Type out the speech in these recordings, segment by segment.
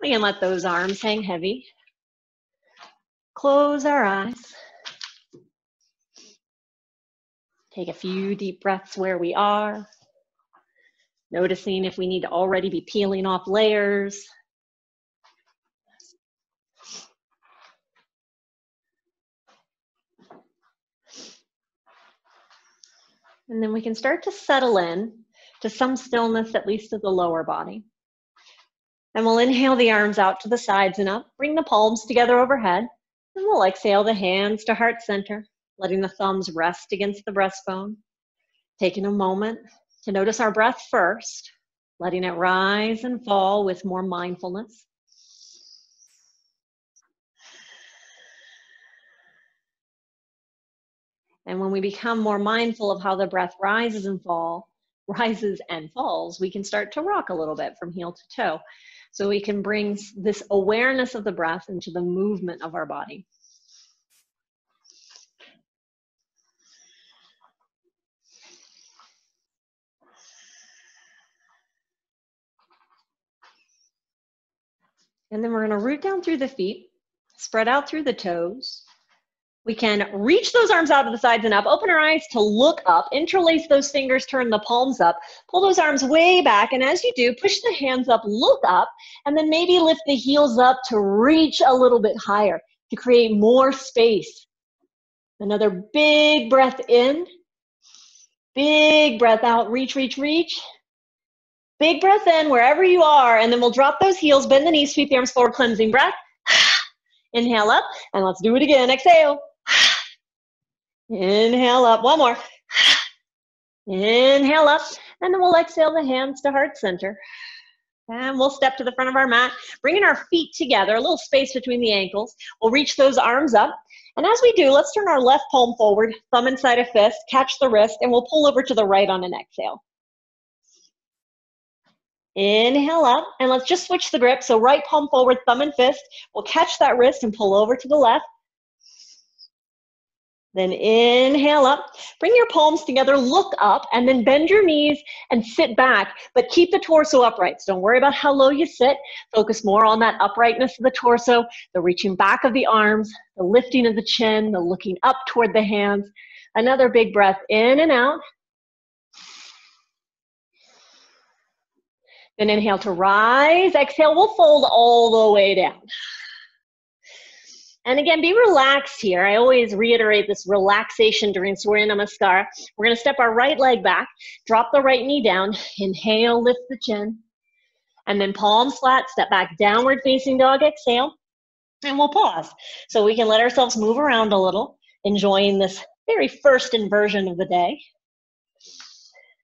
We can let those arms hang heavy. Close our eyes. Take a few deep breaths where we are. Noticing if we need to already be peeling off layers. And then we can start to settle in to some stillness, at least of the lower body. And we'll inhale the arms out to the sides and up. Bring the palms together overhead. And we'll exhale the hands to heart center, letting the thumbs rest against the breastbone. Taking a moment to notice our breath first, letting it rise and fall with more mindfulness. And when we become more mindful of how the breath rises and falls, we can start to rock a little bit from heel to toe. So we can bring this awareness of the breath into the movement of our body. And then we're going to root down through the feet, spread out through the toes. We can reach those arms out to the sides and up, open our eyes to look up, interlace those fingers, turn the palms up, pull those arms way back. And as you do, push the hands up, look up, and then maybe lift the heels up to reach a little bit higher to create more space. Another big breath in, big breath out, reach, reach, reach. Big breath in wherever you are, and then we'll drop those heels, bend the knees, sweep the arms forward, cleansing breath. Inhale up, and let's do it again. Exhale. Inhale up, one more. Inhale up, and then we'll exhale the hands to heart center. And we'll step to the front of our mat, bringing our feet together, a little space between the ankles. We'll reach those arms up. And as we do, let's turn our left palm forward, thumb inside a fist, catch the wrist, and we'll pull over to the right on an exhale. Inhale up, and let's just switch the grip. So right palm forward, thumb and fist. We'll catch that wrist and pull over to the left. Then inhale up, bring your palms together, look up, and then bend your knees and sit back, but keep the torso upright. So don't worry about how low you sit. Focus more on that uprightness of the torso, the reaching back of the arms, the lifting of the chin, the looking up toward the hands. Another big breath in and out. Then inhale to rise, exhale, we'll fold all the way down. And again, be relaxed here. I always reiterate this relaxation during Surya Namaskar. We're gonna step our right leg back, drop the right knee down, inhale, lift the chin, and then palms flat, step back, downward facing dog, exhale, and we'll pause. So we can let ourselves move around a little, enjoying this very first inversion of the day.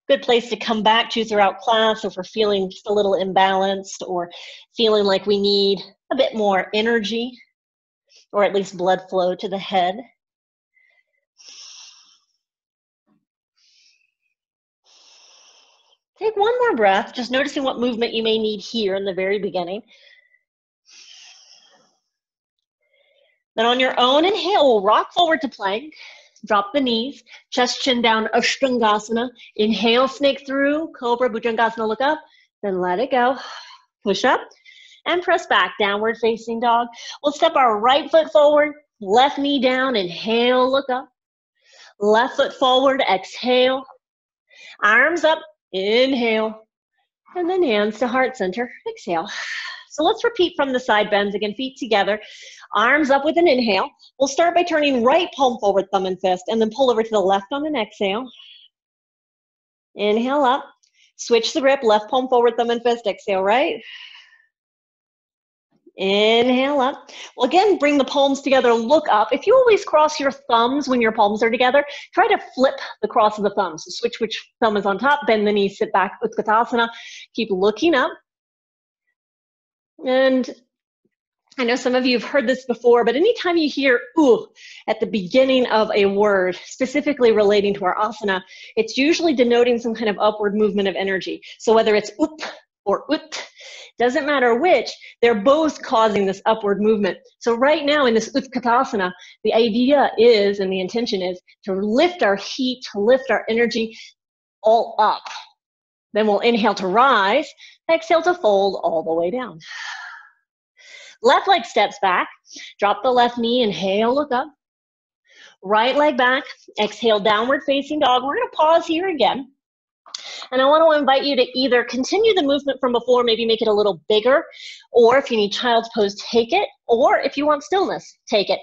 Good place to come back to throughout class if we're feeling just a little imbalanced or feeling like we need a bit more energy or at least blood flow to the head. Take one more breath, just noticing what movement you may need here in the very beginning. Then on your own inhale, we'll rock forward to plank. Drop the knees, chest, chin down, Ushtangasana. Inhale, snake through, Cobra, Bhujangasana, look up, then let it go. Push up and press back, downward facing dog. We'll step our right foot forward, left knee down, inhale, look up. Left foot forward, exhale. Arms up, inhale. And then hands to heart center, exhale. So let's repeat from the side bends. Again, feet together, arms up with an inhale. We'll start by turning right palm forward, thumb and fist, and then pull over to the left on an exhale. Inhale up, switch the grip, left palm forward, thumb and fist, exhale right. Inhale up. Well, again, bring the palms together, look up. If you always cross your thumbs when your palms are together, try to flip the cross of the thumbs. So switch which thumb is on top, bend the knees, sit back, Utkatasana. Keep looking up. And I know some of you have heard this before, but anytime you hear ooh at the beginning of a word, specifically relating to our asana, it's usually denoting some kind of upward movement of energy. So whether it's up or ut, doesn't matter which, they're both causing this upward movement. So right now in this Utkatasana, the idea is, and the intention is, to lift our heat, to lift our energy all up. Then we'll inhale to rise, exhale to fold all the way down. Left leg steps back. Drop the left knee, inhale, look up. Right leg back, exhale, downward facing dog. We're gonna pause here again. And I want to invite you to either continue the movement from before, maybe make it a little bigger, or if you need child's pose, take it, or if you want stillness, take it.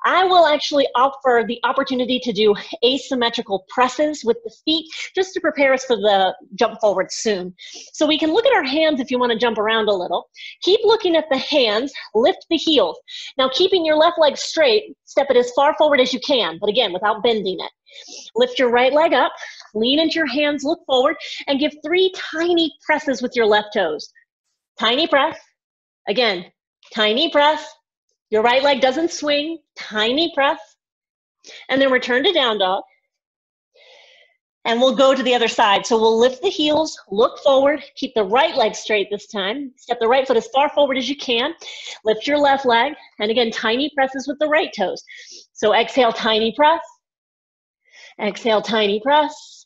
I will actually offer the opportunity to do asymmetrical presses with the feet just to prepare us for the jump forward soon. So we can look at our hands if you want to jump around a little. Keep looking at the hands, lift the heels. Now keeping your left leg straight, step it as far forward as you can, but again, without bending it. Lift your right leg up, lean into your hands, look forward, and give 3 tiny presses with your left toes. Tiny press, again, tiny press. Your right leg doesn't swing, tiny press. And then return to down dog. And we'll go to the other side. So we'll lift the heels, look forward, keep the right leg straight this time. Step the right foot as far forward as you can. Lift your left leg. And again, tiny presses with the right toes. So exhale, tiny press. Exhale, tiny press.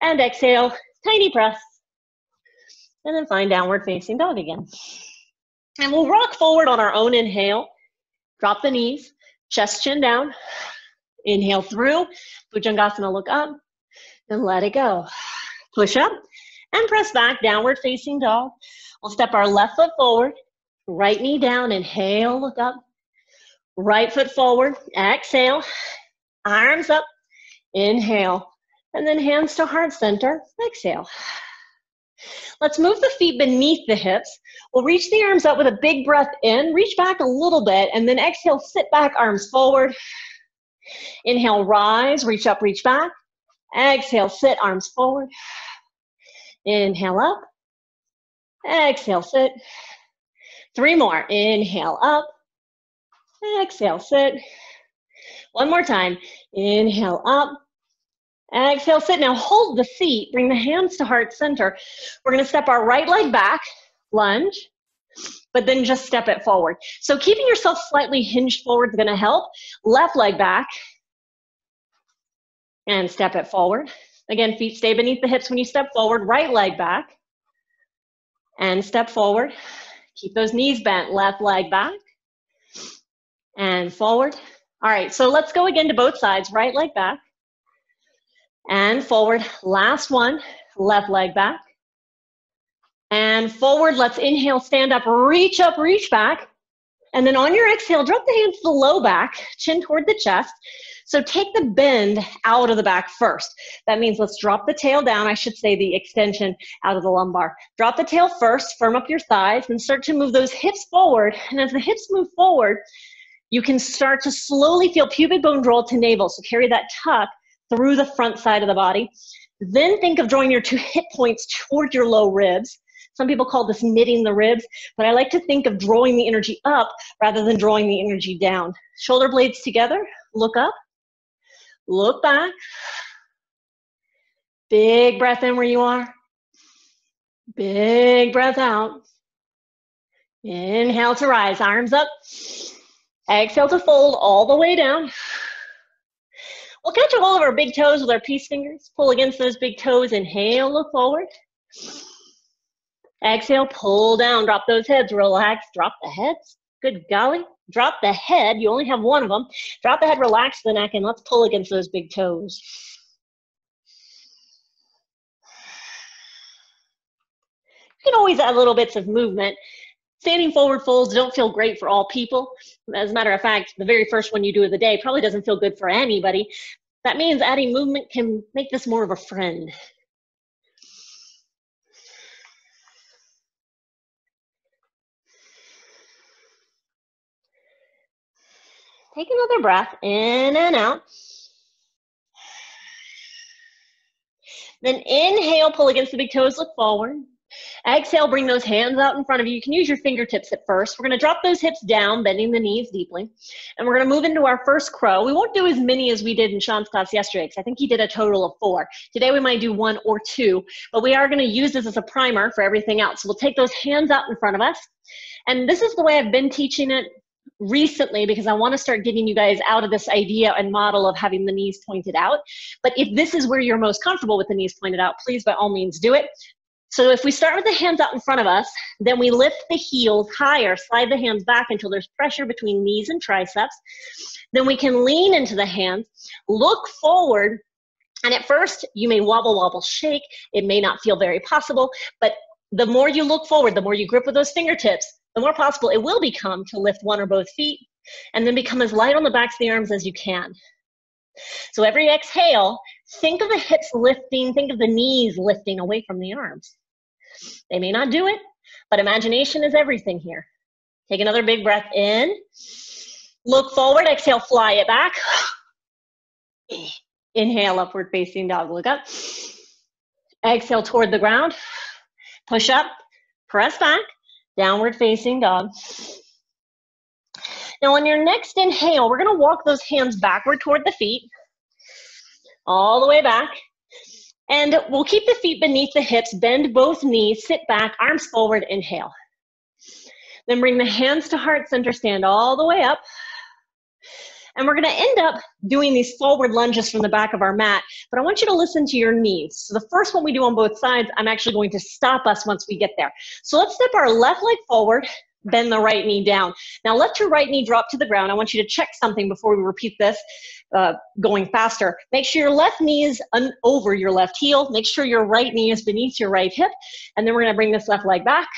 And exhale, tiny press. And then find downward facing dog again. And we'll rock forward on our own inhale. Drop the knees, chest, chin down. Inhale through, Bhujangasana, look up, and let it go. Push up and press back, downward facing dog. We'll step our left foot forward, right knee down, inhale, look up. Right foot forward, exhale, arms up, inhale, and then hands to heart center, exhale. Let's move the feet beneath the hips. We'll reach the arms up with a big breath in, reach back a little bit, and then exhale, sit back, arms forward. Inhale, rise, reach up, reach back. Exhale, sit, arms forward. Inhale up. Exhale, sit. 3 more. Inhale up. Exhale, sit. 1 more time. Inhale up. Exhale, sit. Now hold the seat. Bring the hands to heart center. We're going to step our right leg back, lunge, but then just step it forward. So keeping yourself slightly hinged forward is going to help. Left leg back and step it forward. Again, feet stay beneath the hips when you step forward. Right leg back and step forward. Keep those knees bent. Left leg back and forward. All right, so let's go again to both sides. Right leg back and forward. Last one. Left leg back and forward. Let's inhale, stand up, reach back. And then on your exhale, drop the hands to the low back, chin toward the chest. So take the bend out of the back first. That means let's drop the tail down. I should say the extension out of the lumbar. Drop the tail first, firm up your thighs, and start to move those hips forward. And as the hips move forward, you can start to slowly feel pubic bone roll to navel. So carry that tuck through the front side of the body. Then think of drawing your 2 hip points toward your low ribs. Some people call this knitting the ribs, but I like to think of drawing the energy up rather than drawing the energy down. Shoulder blades together, look up, look back. Big breath in where you are. Big breath out. Inhale to rise, arms up. Exhale to fold all the way down. We'll catch a hold of our big toes with our peace fingers. Pull against those big toes. Inhale, look forward. Exhale, pull down, drop those heads, relax, drop the heads. Good golly, drop the head. You only have 1 of them. Drop the head, relax the neck, and let's pull against those big toes. You can always add little bits of movement. Standing forward folds don't feel great for all people. As a matter of fact, the very first one you do of the day probably doesn't feel good for anybody. That means adding movement can make this more of a friend. Take another breath in and out. Then inhale, pull against the big toes, look forward. Exhale, bring those hands out in front of you. You can use your fingertips at first. We're going to drop those hips down, bending the knees deeply. And we're going to move into our first crow. We won't do as many as we did in Sean's class yesterday, because I think he did a total of 4. Today we might do 1 or 2, but we are going to use this as a primer for everything else. So we'll take those hands out in front of us. And this is the way I've been teaching it recently, because I want to start getting you guys out of this idea and model of having the knees pointed out. But if this is where you're most comfortable with the knees pointed out, please by all means do it. So if we start with the hands out in front of us, then we lift the heels higher, slide the hands back until there's pressure between knees and triceps. Then we can lean into the hands, look forward, and at first you may wobble, wobble, shake. It may not feel very possible, but the more you look forward, the more you grip with those fingertips, the more possible it will become to lift one or both feet, and then become as light on the backs of the arms as you can. So every exhale, think of the hips lifting, think of the knees lifting away from the arms. They may not do it, but imagination is everything here. Take another big breath in. Look forward, exhale, fly it back. Inhale, upward facing dog, look up. Exhale toward the ground. Push up, press back, downward facing dog. Now on your next inhale, we're gonna walk those hands backward toward the feet, all the way back. And we'll keep the feet beneath the hips, bend both knees, sit back, arms forward, inhale. Then bring the hands to heart center, stand all the way up. And we're gonna end up doing these forward lunges from the back of our mat, but I want you to listen to your knees. So the first one we do on both sides, I'm actually going to stop us once we get there. So let's step our left leg forward, bend the right knee down. Now let your right knee drop to the ground. I want you to check something before we repeat this, going faster. Make sure your left knee is over your left heel. Make sure your right knee is beneath your right hip. And then we're gonna bring this left leg back.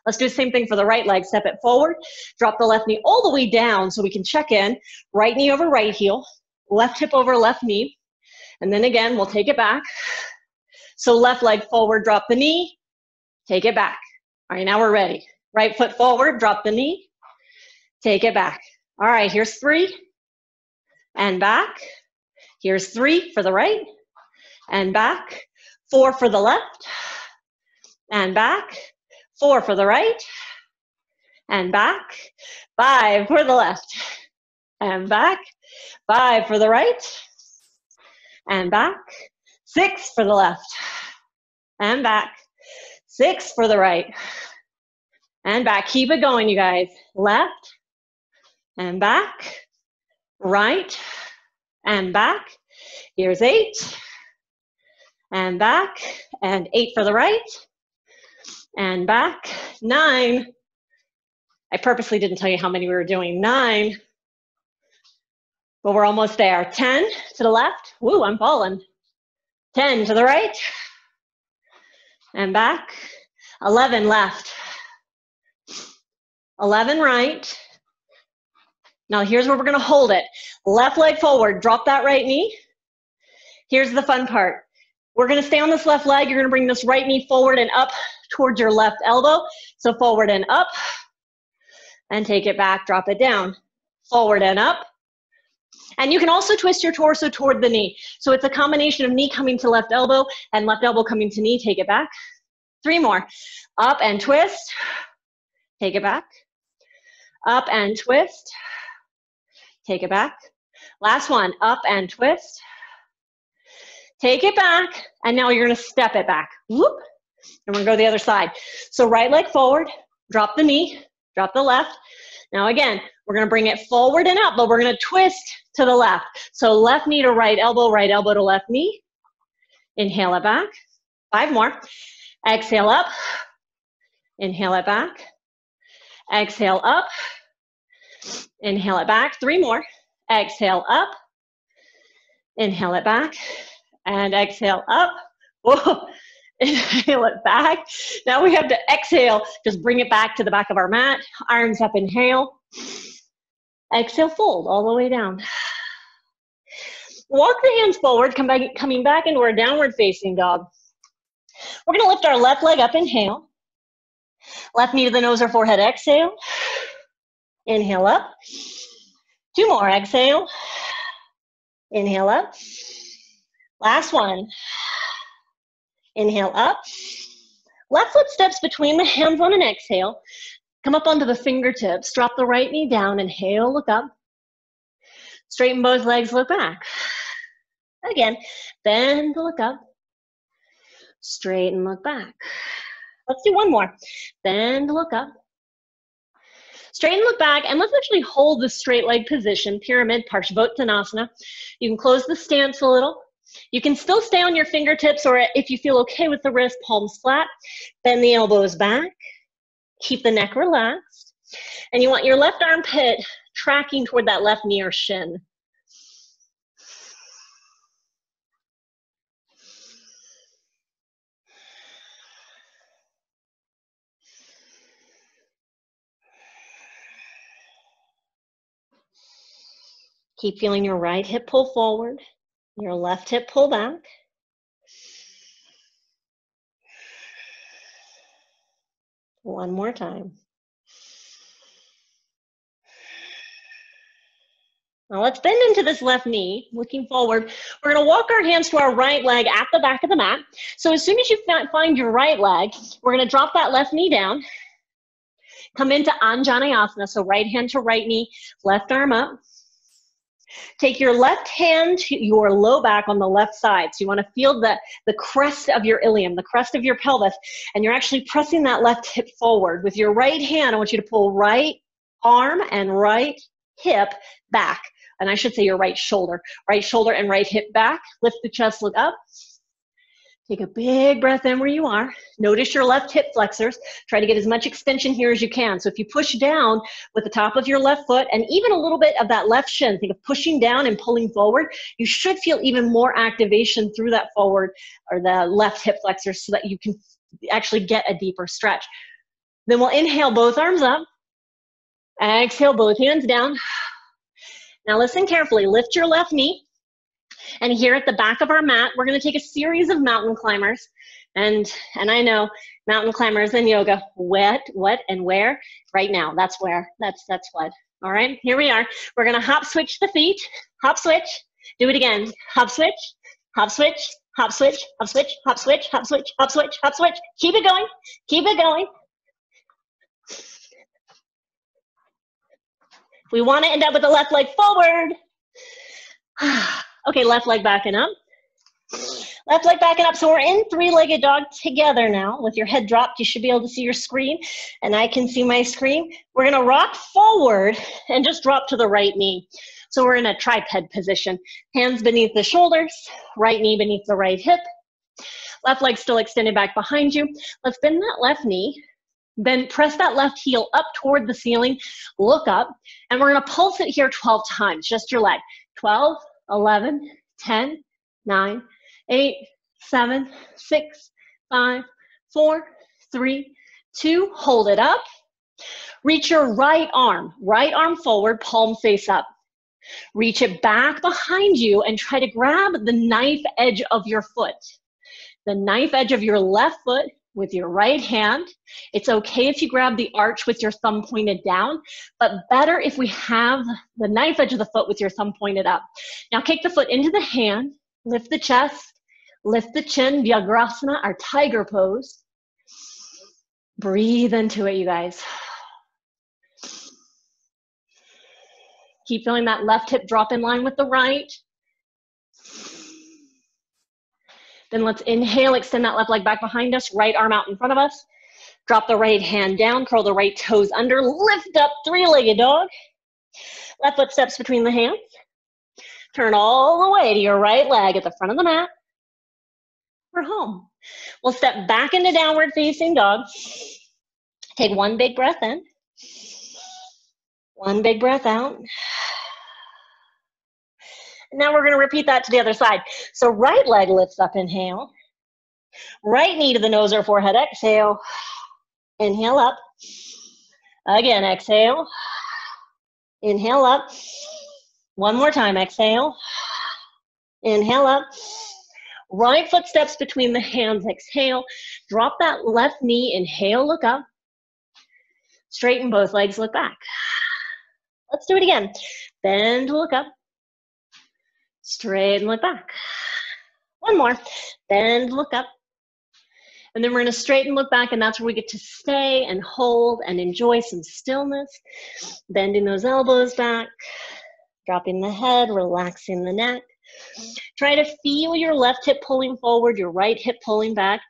Let's do the same thing for the right leg. Step it forward, drop the left knee all the way down so we can check in. Right knee over right heel, left hip over left knee. And then again, we'll take it back. So left leg forward, drop the knee, take it back. All right, now we're ready. Right foot forward, drop the knee, take it back. All right, here's 3, and back. Here's 3 for the right, and back. 4 for the left, and back. 4 for the right, and back. 5 for the left, and back. 5 for the right, and back. 6 for the left, and back. 6 for the right, and back. Keep it going, you guys. Left, and back. Right, and back. Here's 8, and back. And 8 for the right, and back. 9. I purposely didn't tell you how many we were doing. 9. But we're almost there. 10 to the left. Woo, I'm falling. 10 to the right. And back. 11 left. 11 right. Now here's where we're gonna hold it. Left leg forward, drop that right knee. Here's the fun part. We're gonna stay on this left leg. You're gonna bring this right knee forward and up towards your left elbow. So forward and up, and take it back, drop it down. Forward and up. And you can also twist your torso toward the knee. So it's a combination of knee coming to left elbow and left elbow coming to knee, take it back. 3 more. Up and twist, take it back. Up and twist, take it back. Last one, up and twist, take it back, and now you're gonna step it back. Whoop, and we're gonna go the other side. So right leg forward, drop the knee, drop the left. Now again, we're gonna bring it forward and up, but we're gonna twist to the left. So left knee to right elbow to left knee. Inhale it back. 5 more. Exhale up, inhale it back. Exhale up, inhale it back. 3 more. Exhale up, inhale it back, and exhale up. Whoa. Inhale it back. Now we have to exhale, just bring it back to the back of our mat. Arms up, inhale. Exhale, fold all the way down. Walk the hands forward, coming back into our downward facing dog. We're gonna lift our left leg up, inhale. Left knee to the nose or forehead, exhale. Inhale up. 2 more, exhale. Inhale up. Last one. Inhale up. Left foot steps between the hands on an exhale. Come up onto the fingertips. Drop the right knee down. Inhale, look up. Straighten both legs, look back. Again, bend, look up. Straighten, look back. Let's do 1 more. Bend, look up. Straighten, look back, and let's actually hold the straight leg position, pyramid, Parsvottanasana. You can close the stance a little. You can still stay on your fingertips, or if you feel okay with the wrist, palms flat. Bend the elbows back. Keep the neck relaxed. And you want your left armpit tracking toward that left knee or shin. Keep feeling your right hip pull forward, your left hip pull back. One more time. Now let's bend into this left knee, looking forward. We're gonna walk our hands to our right leg at the back of the mat. So as soon as you find your right leg, we're gonna drop that left knee down, come into Anjaneyasana, so right hand to right knee, left arm up. Take your left hand to your low back on the left side. So you wanna feel the crest of your ilium, the crest of your pelvis, and you're actually pressing that left hip forward. With your right hand, I want you to pull right arm and right hip back. And I should say your right shoulder and right hip back. Lift the chest, look up. Take a big breath in where you are. Notice your left hip flexors. Try to get as much extension here as you can. So if you push down with the top of your left foot and even a little bit of that left shin, think of pushing down and pulling forward, you should feel even more activation through that forward or the left hip flexors so that you can actually get a deeper stretch. Then we'll inhale both arms up. Exhale both hands down. Now listen carefully, lift your left knee, and here at the back of our mat, we're gonna take a series of mountain climbers, and I know mountain climbers in yoga, what, and where? Right now, that's where, that's what. All right, here we are. We're gonna hop switch the feet, hop switch, do it again, hop switch, hop switch, hop switch, hop switch, hop switch, hop switch, hop switch, hop switch, keep it going, keep it going. We want to end up with the left leg forward. Okay, left leg backing up. Left leg backing up. So we're in three-legged dog together now. With your head dropped, you should be able to see your screen, and I can see my screen. We're going to rock forward and just drop to the right knee. So we're in a tripod position. Hands beneath the shoulders, right knee beneath the right hip. Left leg still extended back behind you. Let's bend that left knee. Then press that left heel up toward the ceiling, look up, and we're gonna pulse it here 12 times, just your leg. 12, 11, 10, 9, 8, 7, 6, 5, 4, 3, 2, hold it up. Reach your right arm forward, palm face up. Reach it back behind you and try to grab the knife edge of your foot. The knife edge of your left foot with your right hand. It's okay if you grab the arch with your thumb pointed down, but better if we have the knife edge of the foot with your thumb pointed up. Now kick the foot into the hand, lift the chest, lift the chin, Vyagrasana, our tiger pose. Breathe into it, you guys. Keep feeling that left hip drop in line with the right. Then let's inhale, extend that left leg back behind us, right arm out in front of us. Drop the right hand down, curl the right toes under, lift up, three-legged dog. Left foot steps between the hands. Turn all the way to your right leg at the front of the mat. We're home. We'll step back into downward facing dog. Take one big breath in. One big breath out. Now we're going to repeat that to the other side. So right leg lifts up, inhale. Right knee to the nose or forehead, exhale. Inhale up. Again, exhale. Inhale up. One more time, exhale. Inhale up. Right foot steps between the hands, exhale. Drop that left knee, inhale, look up. Straighten both legs, look back. Let's do it again. Bend, look up. Straighten, look back. One more. Bend, look up. And then we're going to straighten, look back, and that's where we get to stay and hold and enjoy some stillness. Bending those elbows back. Dropping the head, relaxing the neck. Try to feel your left hip pulling forward, your right hip pulling back.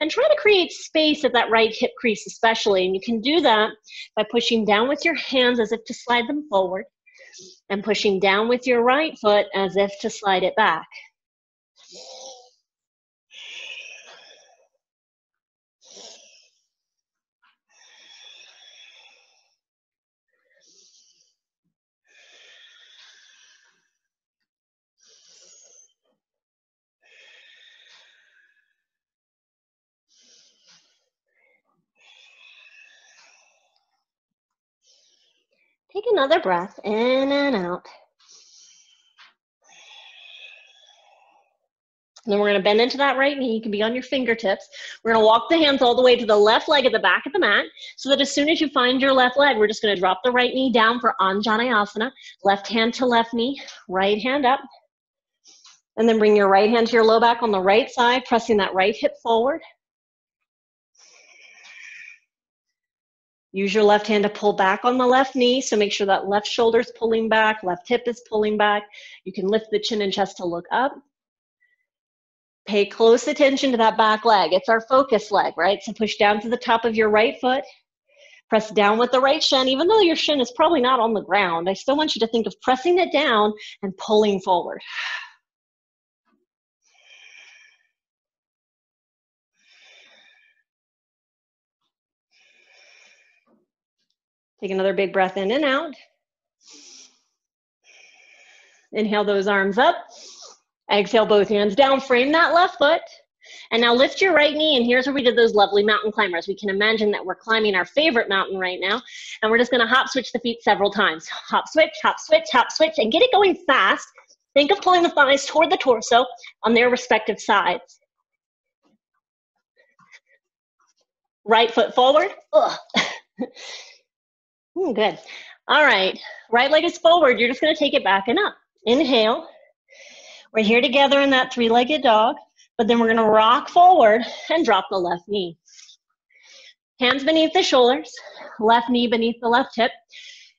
And try to create space at that right hip crease especially. And you can do that by pushing down with your hands as if to slide them forward. And pushing down with your right foot as if to slide it back. Take another breath in and out. And then we're going to bend into that right knee. You can be on your fingertips. We're going to walk the hands all the way to the left leg at the back of the mat, so that as soon as you find your left leg, we're just going to drop the right knee down for Anjaneyasana. Left hand to left knee, right hand up. And then bring your right hand to your low back on the right side, pressing that right hip forward. Use your left hand to pull back on the left knee, so make sure that left shoulder is pulling back, left hip is pulling back. You can lift the chin and chest to look up. Pay close attention to that back leg. It's our focus leg, right? So push down to the top of your right foot. Press down with the right shin. Even though your shin is probably not on the ground, I still want you to think of pressing it down and pulling forward. Take another big breath in and out. Inhale those arms up. Exhale both hands down. Frame that left foot. And now lift your right knee, and here's where we did those lovely mountain climbers. We can imagine that we're climbing our favorite mountain right now, and we're just gonna hop switch the feet several times. Hop switch, and get it going fast. Think of pulling the thighs toward the torso on their respective sides. Right foot forward. Good. All right, right leg is forward. You're just gonna take it back and up. Inhale. We're here together in that three-legged dog, but then we're gonna rock forward and drop the left knee. Hands beneath the shoulders, left knee beneath the left hip.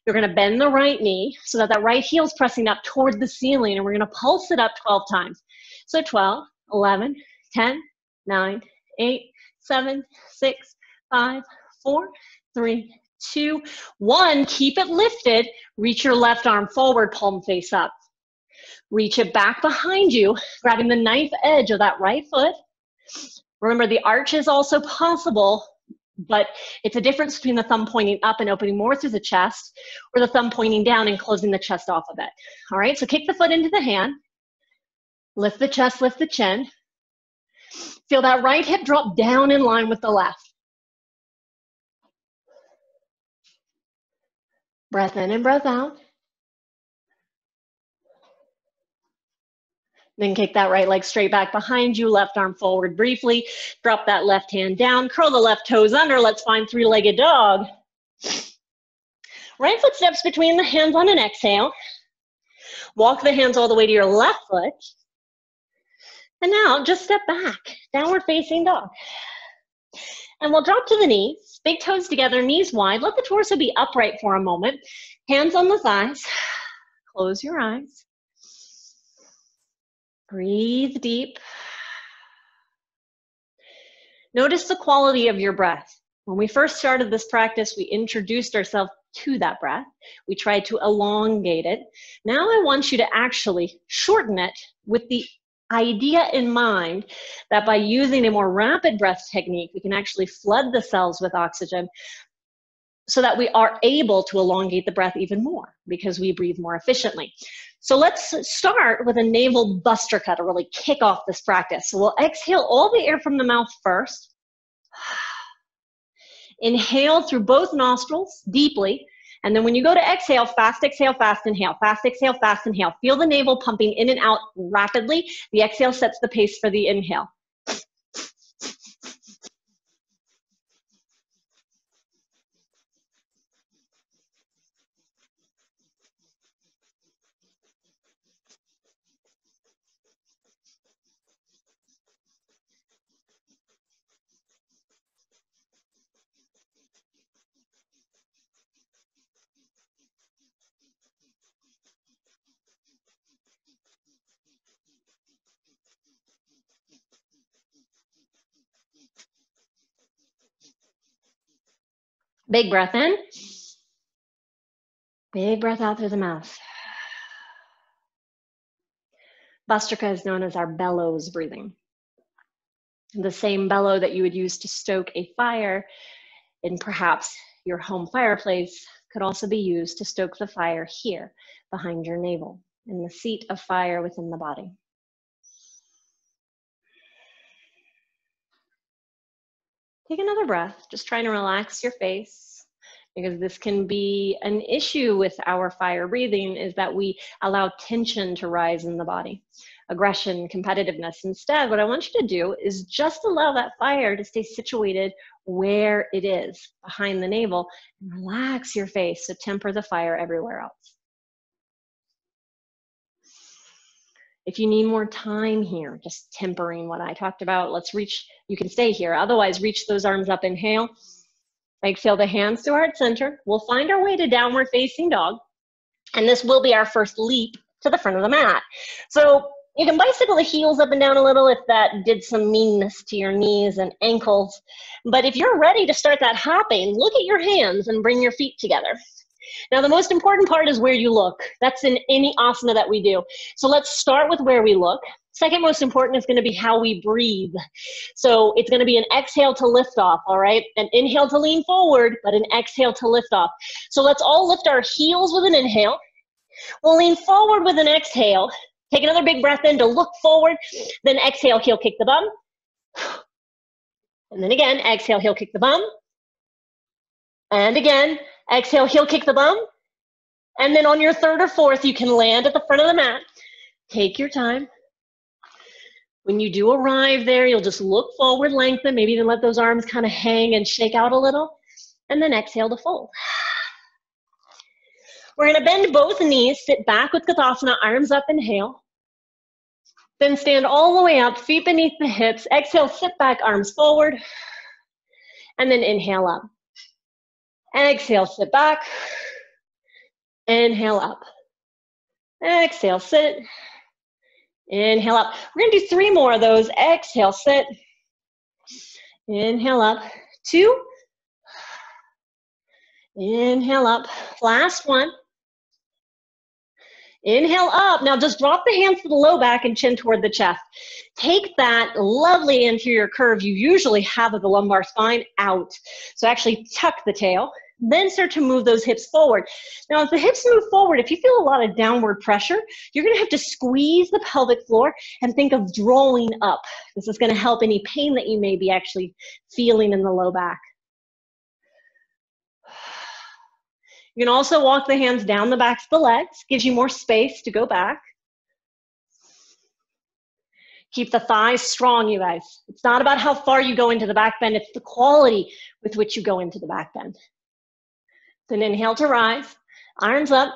You're gonna bend the right knee so that that right heel is pressing up toward the ceiling, and we're gonna pulse it up 12 times. So 12, 11, 10, 9, 8, 7, 6, 5, 4, 3, 2, 1. Keep it lifted. Reach your left arm forward, palm face up. Reach it back behind you, grabbing the knife edge of that right foot. Remember, the arch is also possible, but it's a difference between the thumb pointing up and opening more through the chest, or the thumb pointing down and closing the chest off a bit. All right, so kick the foot into the hand. Lift the chest, lift the chin. Feel that right hip drop down in line with the left. Breath in and breath out. Then kick that right leg straight back behind you, left arm forward briefly. Drop that left hand down, curl the left toes under. Let's find three-legged dog. Right foot steps between the hands on an exhale. Walk the hands all the way to your left foot. And now just step back, downward facing dog. And we'll drop to the knees, big toes together, knees wide. Let the torso be upright for a moment. Hands on the thighs. Close your eyes. Breathe deep. Notice the quality of your breath. When we first started this practice, we introduced ourselves to that breath. We tried to elongate it. Now I want you to actually shorten it with the idea in mind that by using a more rapid breath technique, we can actually flood the cells with oxygen so that we are able to elongate the breath even more because we breathe more efficiently. So let's start with a navel Bhastrika to really kick off this practice. So we'll exhale all the air from the mouth first. Inhale through both nostrils deeply. And then when you go to exhale, fast exhale, fast inhale, fast exhale, fast inhale. Feel the navel pumping in and out rapidly. The exhale sets the pace for the inhale. Big breath in. Big breath out through the mouth. Bhastrika is known as our bellows breathing. The same bellow that you would use to stoke a fire in perhaps your home fireplace could also be used to stoke the fire here behind your navel, in the seat of fire within the body. Take another breath, just trying to relax your face. because this can be an issue with our fire breathing, is that we allow tension to rise in the body, aggression, competitiveness. Instead, what I want you to do is just allow that fire to stay situated where it is, behind the navel, and relax your face to temper the fire everywhere else. If you need more time here, just tempering what I talked about, let's reach, you can stay here. Otherwise, reach those arms up, inhale. Exhale the hands to heart center. We'll find our way to downward facing dog. And this will be our first leap to the front of the mat. So you can bicycle the heels up and down a little if that did some meanness to your knees and ankles. But if you're ready to start that hopping, look at your hands and bring your feet together. Now, the most important part is where you look. That's in any asana that we do. So let's start with where we look. Second most important is going to be how we breathe. So it's going to be an exhale to lift off, all right? An inhale to lean forward, but an exhale to lift off. So let's all lift our heels with an inhale. We'll lean forward with an exhale. Take another big breath in to look forward. Then exhale, heel kick the bum. And then again, exhale, heel kick the bum. And again, exhale, heel kick the bum. And then on your third or fourth, you can land at the front of the mat. Take your time. When you do arrive there, you'll just look forward, lengthen, maybe even let those arms kind of hang and shake out a little, and then exhale to fold. We're going to bend both knees, sit back with Kathasana, arms up, inhale. Then stand all the way up, feet beneath the hips. Exhale, sit back, arms forward, and then inhale up. Exhale, sit back. Inhale up. Exhale, sit. Inhale up. We're going to do 3 more of those. Exhale, sit. Inhale up. 2. Inhale up. Last one. Inhale up. Now just drop the hands to the low back and chin toward the chest. Take that lovely anterior curve you usually have of the lumbar spine out. So actually tuck the tail. Then start to move those hips forward. Now, as the hips move forward, if you feel a lot of downward pressure, you're going to have to squeeze the pelvic floor and think of drawing up. This is going to help any pain that you may be actually feeling in the low back. You can also walk the hands down the backs of the legs. Gives you more space to go back. Keep the thighs strong, you guys. It's not about how far you go into the back bend. It's the quality with which you go into the back bend. Then inhale to rise, arms up,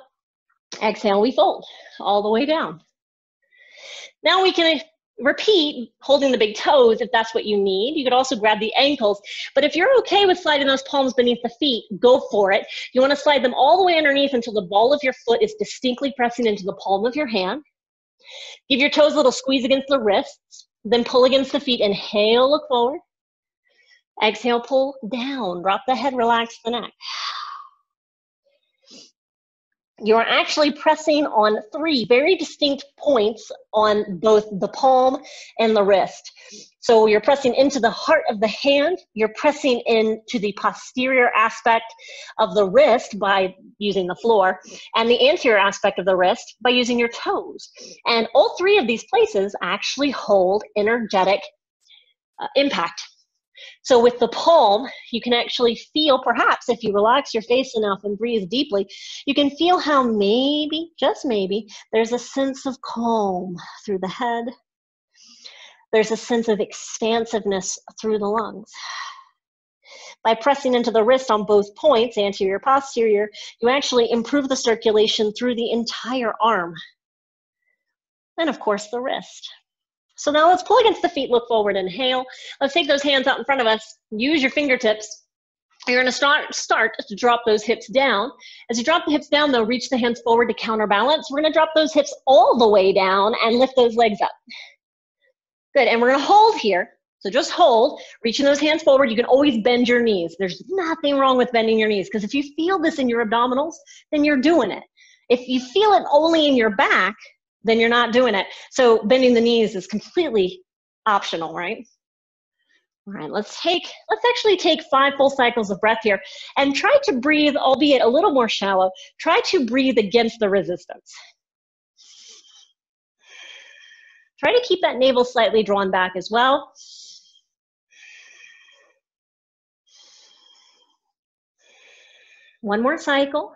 exhale, we fold all the way down. Now we can repeat holding the big toes if that's what you need. You could also grab the ankles, but if you're okay with sliding those palms beneath the feet, go for it. You want to slide them all the way underneath until the ball of your foot is distinctly pressing into the palm of your hand. Give your toes a little squeeze against the wrists, then pull against the feet. Inhale, look forward. Exhale, pull down, drop the head, relax the neck. You're actually pressing on 3 very distinct points on both the palm and the wrist. So you're pressing into the heart of the hand, you're pressing into the posterior aspect of the wrist by using the floor, and the anterior aspect of the wrist by using your toes. And all 3 of these places actually hold energetic impact. So with the palm, you can actually feel, perhaps if you relax your face enough and breathe deeply, you can feel how maybe, just maybe, there's a sense of calm through the head. There's a sense of expansiveness through the lungs. By pressing into the wrist on both points, anterior, posterior, you actually improve the circulation through the entire arm. And of course, the wrist. So now let's pull against the feet, look forward, inhale. Let's take those hands out in front of us. Use your fingertips. You're going to start to drop those hips down. As you drop the hips down, though, reach the hands forward to counterbalance. We're going to drop those hips all the way down and lift those legs up. Good, and we're going to hold here. So just hold, reaching those hands forward. You can always bend your knees. There's nothing wrong with bending your knees, because if you feel this in your abdominals, then you're doing it. If you feel it only in your back, then you're not doing it. So bending the knees is completely optional, right? All right, let's actually take 5 full cycles of breath here and try to breathe, albeit a little more shallow, try to breathe against the resistance. Try to keep that navel slightly drawn back as well. One more cycle.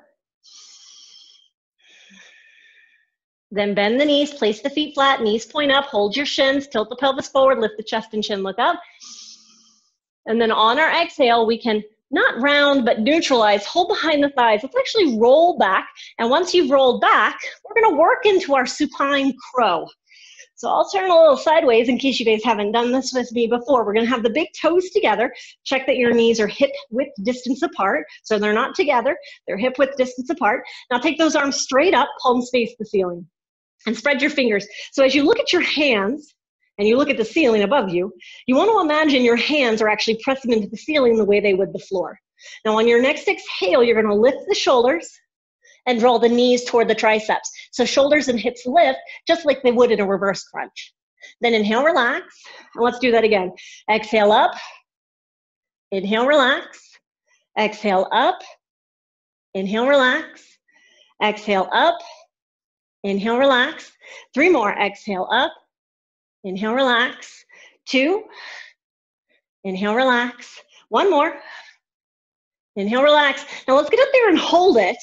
Then bend the knees, place the feet flat, knees point up, hold your shins, tilt the pelvis forward, lift the chest and chin, look up. And then on our exhale, we can not round, but neutralize, hold behind the thighs. Let's actually roll back. And once you've rolled back, we're gonna work into our supine crow. So I'll turn a little sideways in case you guys haven't done this with me before. We're gonna have the big toes together. Check that your knees are hip width distance apart. So they're not together, they're hip width distance apart. Now take those arms straight up, palms face the ceiling. And spread your fingers. So as you look at your hands and you look at the ceiling above you, you want to imagine your hands are actually pressing into the ceiling the way they would the floor. Now on your next exhale, you're going to lift the shoulders and draw the knees toward the triceps. So shoulders and hips lift just like they would in a reverse crunch. Then inhale, relax. And let's do that again. Exhale up. Inhale, relax. Exhale up. Inhale, relax. Exhale up. Inhale, relax. 3 more. Exhale up. Inhale, relax. 2. Inhale, relax. 1 more. Inhale, relax. Now let's get up there and hold it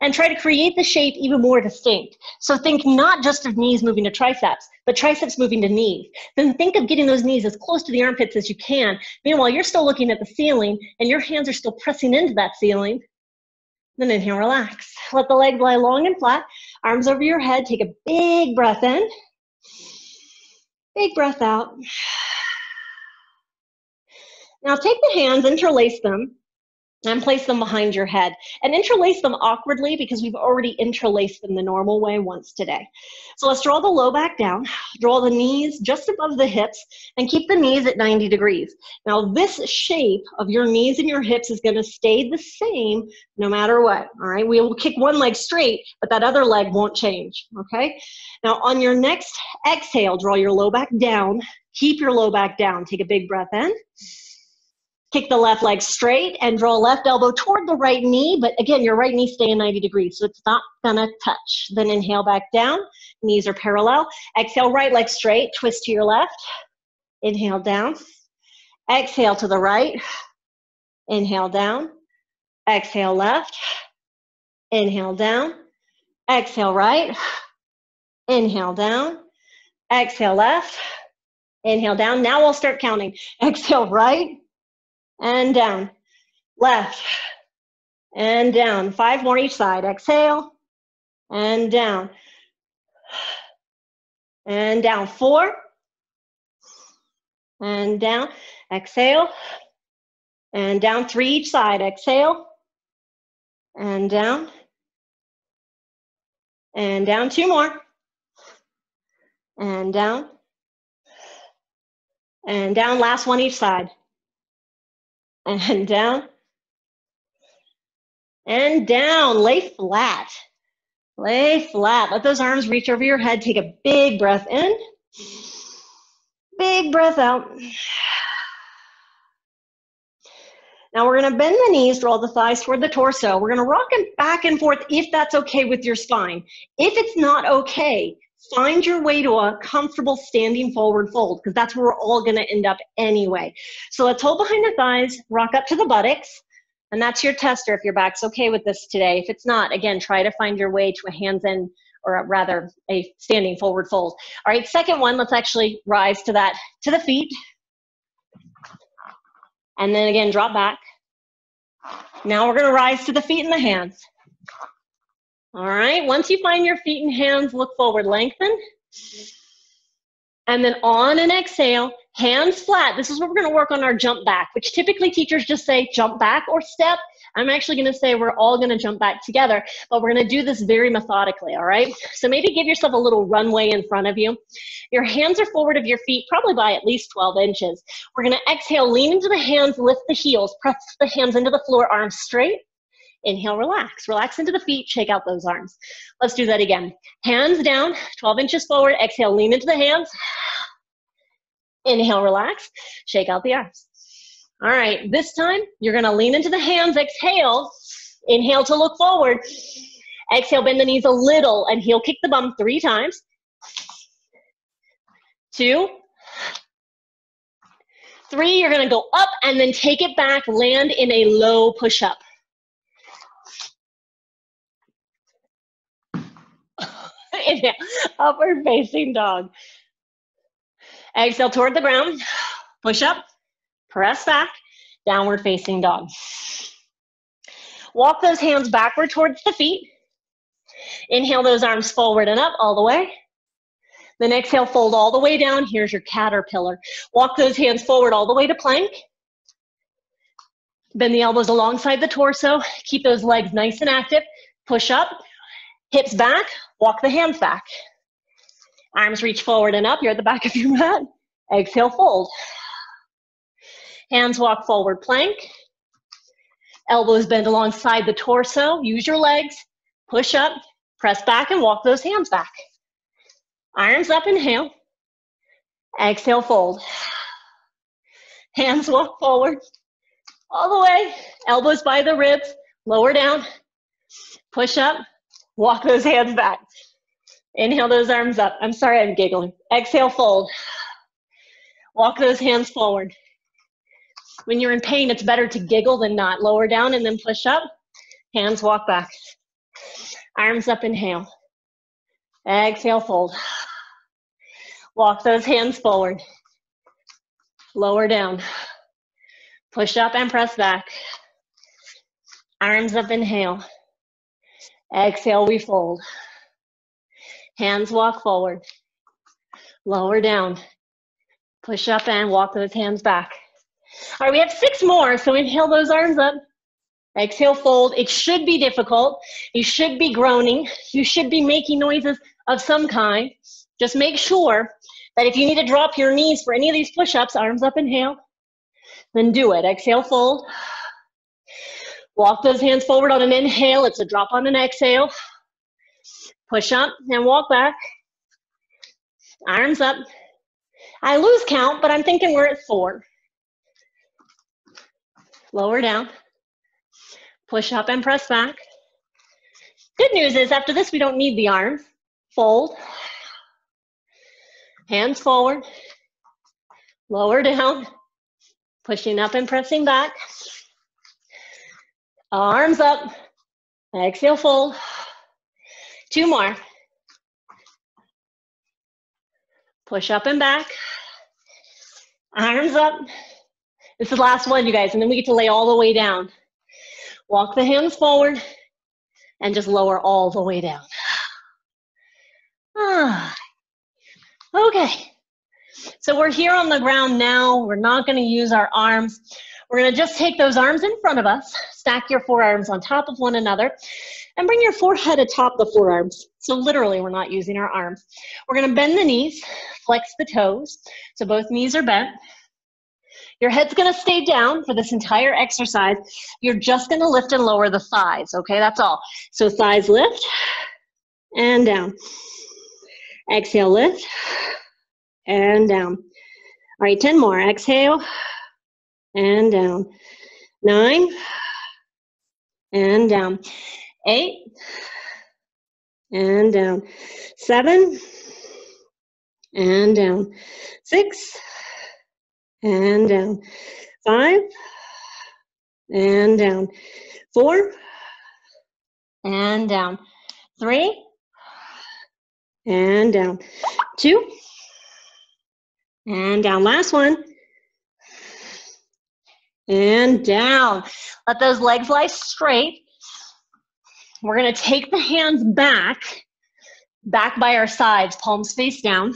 and try to create the shape even more distinct. So think not just of knees moving to triceps, but triceps moving to knees. Then think of getting those knees as close to the armpits as you can. Meanwhile, you're still looking at the ceiling and your hands are still pressing into that ceiling. Then inhale, relax. Let the legs lie long and flat. Arms over your head. Take a big breath in. Big breath out. Now take the hands, interlace them, and place them behind your head. And interlace them awkwardly because we've already interlaced them the normal way once today. So let's draw the low back down, draw the knees just above the hips, and keep the knees at 90 degrees. Now this shape of your knees and your hips is gonna stay the same no matter what, all right? We will kick one leg straight, but that other leg won't change, okay? Now on your next exhale, draw your low back down, keep your low back down. Take a big breath in. Kick the left leg straight and draw left elbow toward the right knee, but again, your right knee stay in 90 degrees, so it's not gonna touch. Then inhale back down, knees are parallel. Exhale, right leg straight, twist to your left. Inhale down. Exhale to the right. Inhale down. Exhale left. Inhale down. Exhale right. Inhale down. Exhale left. Inhale down. Now we'll start counting. Exhale right. And down, left, and down. 5 more each side. Exhale, and down, 4, and down. Exhale, and down. 3 each side. Exhale, and down, 2 more, and down, Last one each side. And down, and down. Lay flat. Lay flat. Let those arms reach over your head. Take a big breath in. Big breath out. Now we're going to bend the knees, draw the thighs toward the torso. We're going to rock them back and forth if that's okay with your spine. If it's not okay, find your way to a comfortable standing forward fold, because that's where we're all going to end up anyway. So let's hold behind the thighs, rock up to the buttocks, and that's your tester if your back's okay with this today. If it's not, again, try to find your way to a hands in, or rather a standing forward fold. All right, second one, let's actually rise to that, to the feet. And then again, drop back. Now we're going to rise to the feet and the hands. All right, once you find your feet and hands, look forward, lengthen. And then on an exhale, hands flat. This is where we're going to work on our jump back, which typically teachers just say jump back or step. I'm actually going to say we're all going to jump back together, but we're going to do this very methodically, all right? So maybe give yourself a little runway in front of you. Your hands are forward of your feet, probably by at least 12 inches. We're going to exhale, lean into the hands, lift the heels, press the hands into the floor, arms straight. Inhale, relax. Relax into the feet, shake out those arms. Let's do that again. Hands down, 12 inches forward. Exhale, lean into the hands. Inhale, relax. Shake out the arms. All right, this time you're going to lean into the hands. Exhale. Inhale to look forward. Exhale, bend the knees a little and heel kick the bum 3 times. 2, 3. You're going to go up and then take it back. Land in a low push-up. Inhale, upward facing dog. Exhale toward the ground. Push up, press back, downward facing dog. Walk those hands backward towards the feet. Inhale those arms forward and up all the way. Then exhale, fold all the way down. Here's your caterpillar. Walk those hands forward all the way to plank. Bend the elbows alongside the torso. Keep those legs nice and active. Push up, hips back, walk the hands back. Arms reach forward and up. You're at the back of your mat. Exhale, fold. Hands walk forward, plank. Elbows bend alongside the torso. Use your legs. Push up, press back, and walk those hands back. Arms up, inhale. Exhale, fold. Hands walk forward. All the way. Elbows by the ribs. Lower down. Push up. Walk those hands back. Inhale those arms up. I'm sorry, I'm giggling. Exhale, fold. Walk those hands forward. When you're in pain, it's better to giggle than not. Lower down and then push up. Hands walk back. Arms up, inhale. Exhale, fold. Walk those hands forward. Lower down. Push up and press back. Arms up, inhale. Exhale, we fold. Hands walk forward. Lower down. Push up and walk those hands back. All right, we have 6 more, so inhale those arms up. Exhale, fold. It should be difficult. You should be groaning. You should be making noises of some kind. Just make sure that if you need to drop your knees for any of these push-ups, arms up, inhale, then do it. Exhale, fold. Walk those hands forward on an inhale. It's a drop on an exhale. Push up and walk back. Arms up. I lose count, but I'm thinking we're at 4. Lower down. Push up and press back. Good news is after this, we don't need the arms. Fold. Hands forward. Lower down. Pushing up and pressing back. Arms up. Exhale, fold. 2 more. Push up and back. Arms up. This is the last one, you guys, and then we get to lay all the way down. Walk the hands forward and just lower all the way down. Okay, so we're here on the ground now. We're not going to use our arms. We're going to just take those arms in front of us, stack your forearms on top of one another, and bring your forehead atop the forearms. So literally, we're not using our arms. We're going to bend the knees, flex the toes, so both knees are bent. Your head's going to stay down for this entire exercise. You're just going to lift and lower the thighs, okay? That's all. So thighs lift and down. Exhale, lift and down. All right, 10 more. Exhale and down. 9 and down. 8 and down. 7 and down. 6 and down. 5 and down. 4 and down. 3 and down. 2 and down. Last one. And down. Let those legs lie straight. We're going to take the hands back by our sides, palms face down.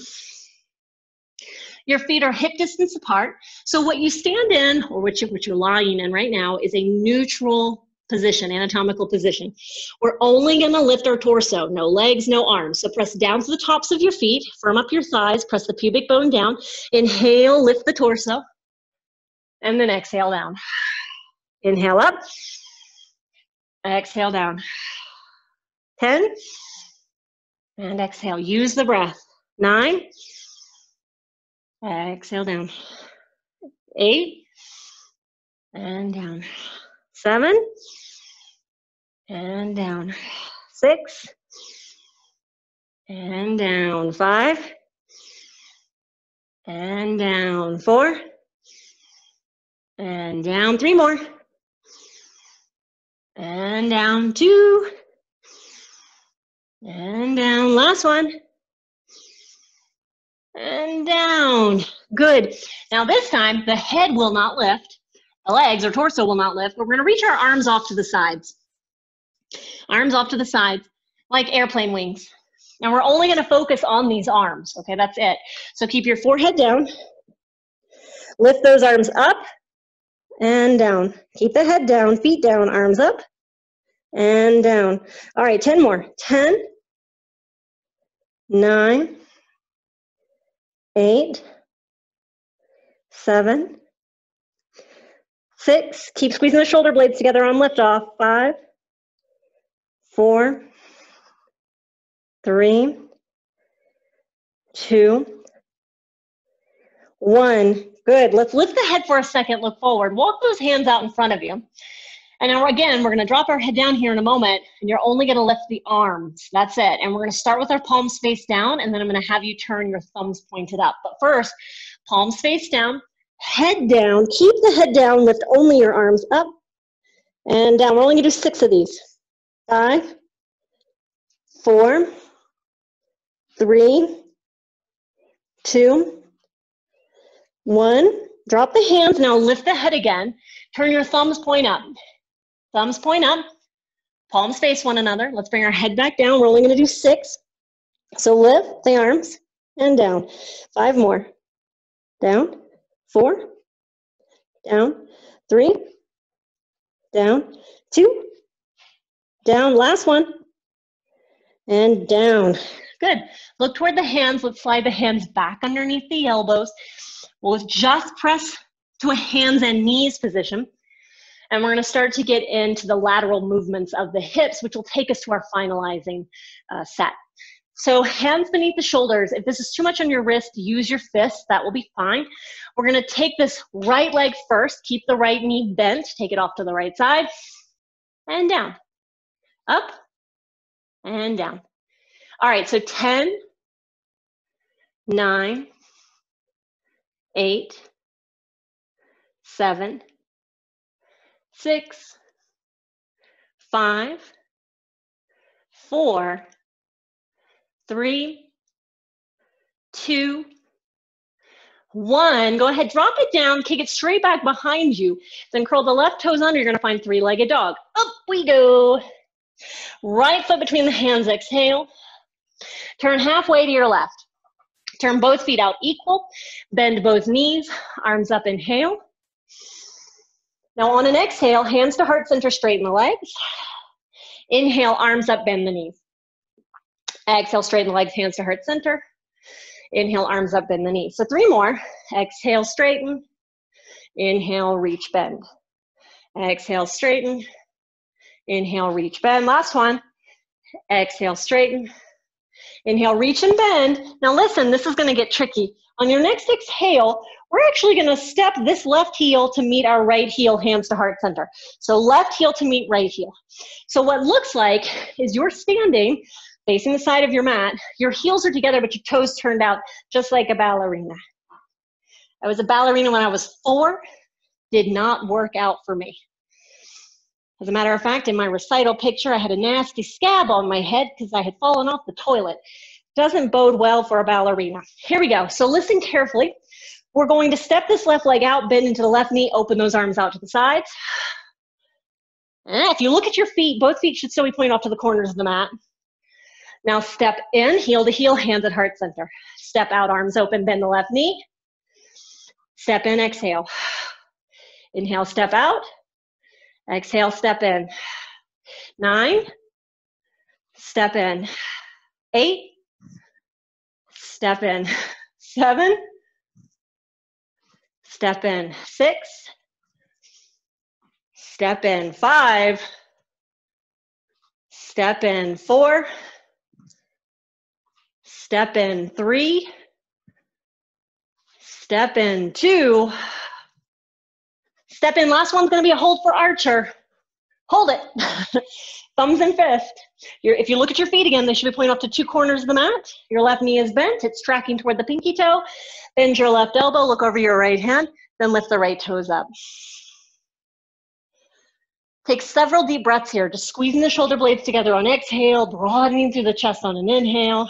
Your feet are hip distance apart. So what you stand in, or what you're lying in right now, is a neutral position, anatomical position. We're only going to lift our torso, no legs, no arms. So press down to the tops of your feet, firm up your thighs, press the pubic bone down. Inhale, lift the torso, and then exhale down. Inhale up, exhale down. 10, and exhale. Use the breath. 9, exhale down. 8, and down. 7, and down. 6, and down. 5, and down. 4, and down. 3 more. And down. 2, And down, last one. And down. Good. Now this time, the head will not lift. The legs or torso will not lift, but we're gonna reach our arms off to the sides. Arms off to the sides, like airplane wings. And we're only gonna focus on these arms, okay? That's it. So keep your forehead down. Lift those arms up and down. Keep the head down, feet down, arms up and down. All right, 10 more. 10, 9, 8, 7, 6. Keep squeezing the shoulder blades together on lift off. 5, 4, 3, 2, 1. Good. Let's lift the head for a second, look forward. Walk those hands out in front of you. And now again, we're gonna drop our head down here in a moment, and you're only gonna lift the arms. That's it. And we're gonna start with our palms face down, and then I'm gonna have you turn your thumbs pointed up. But first, palms face down, head down. Keep the head down, lift only your arms up and down. We're only gonna do 6 of these. 5, 4, 3, 2, 1. Drop the hands. Now lift the head again. Turn your thumbs point up. Thumbs point up. Palms face one another. Let's bring our head back down. We're only going to do 6. So lift the arms and down. 5 more. Down. 4. Down. 3. Down. 2. Down. Last one. And down. Good. Look toward the hands. Let's slide the hands back underneath the elbows. We'll just press to a hands and knees position. And we're going to start to get into the lateral movements of the hips, which will take us to our finalizing set. So hands beneath the shoulders. If this is too much on your wrist, use your fist. That will be fine. We're going to take this right leg first. Keep the right knee bent. Take it off to the right side. And down. Up. And down. All right, so 10, 9, 8, 7, 6, 5, 4, 3, 2, 1. Go ahead, drop it down, kick it straight back behind you. Then curl the left toes under. You're going to find three-legged dog. Up we go. Right foot between the hands. Exhale. Turn halfway to your left. Turn both feet out equal. Bend both knees. Arms up. Inhale. Now on an exhale, hands to heart center, straighten the legs. Inhale, arms up, bend the knees. Exhale, straighten the legs, hands to heart center. Inhale, arms up, bend the knees. So 3 more. Exhale, straighten. Inhale, reach, bend. Exhale, straighten. Inhale, reach, bend. Last one. Exhale, straighten. Inhale, reach and bend. Now listen, this is going to get tricky. On your next exhale, we're actually going to step this left heel to meet our right heel, hands to heart center. So left heel to meet right heel. So what looks like is you're standing facing the side of your mat. Your heels are together, but your toes turned out just like a ballerina. I was a ballerina when I was 4. Did not work out for me. As a matter of fact, in my recital picture, I had a nasty scab on my head because I had fallen off the toilet. Doesn't bode well for a ballerina. Here we go. So listen carefully. We're going to step this left leg out, bend into the left knee, open those arms out to the sides. And if you look at your feet, both feet should still be pointing off to the corners of the mat. Now step in, heel to heel, hands at heart center. Step out, arms open, bend the left knee. Step in, exhale. Inhale, step out. Exhale, step in. 9. Step in. 8. Step in. 7. Step in. 6. Step in. 5. Step in. 4. Step in. 3. Step in. 2. Step in. Last one's going to be a hold for archer. Hold it. Thumbs and fist. If you look at your feet again, they should be pointing off to 2 corners of the mat. Your left knee is bent. It's tracking toward the pinky toe. Bend your left elbow. Look over your right hand. Then lift the right toes up. Take several deep breaths here, just squeezing the shoulder blades together on exhale, broadening through the chest on an inhale.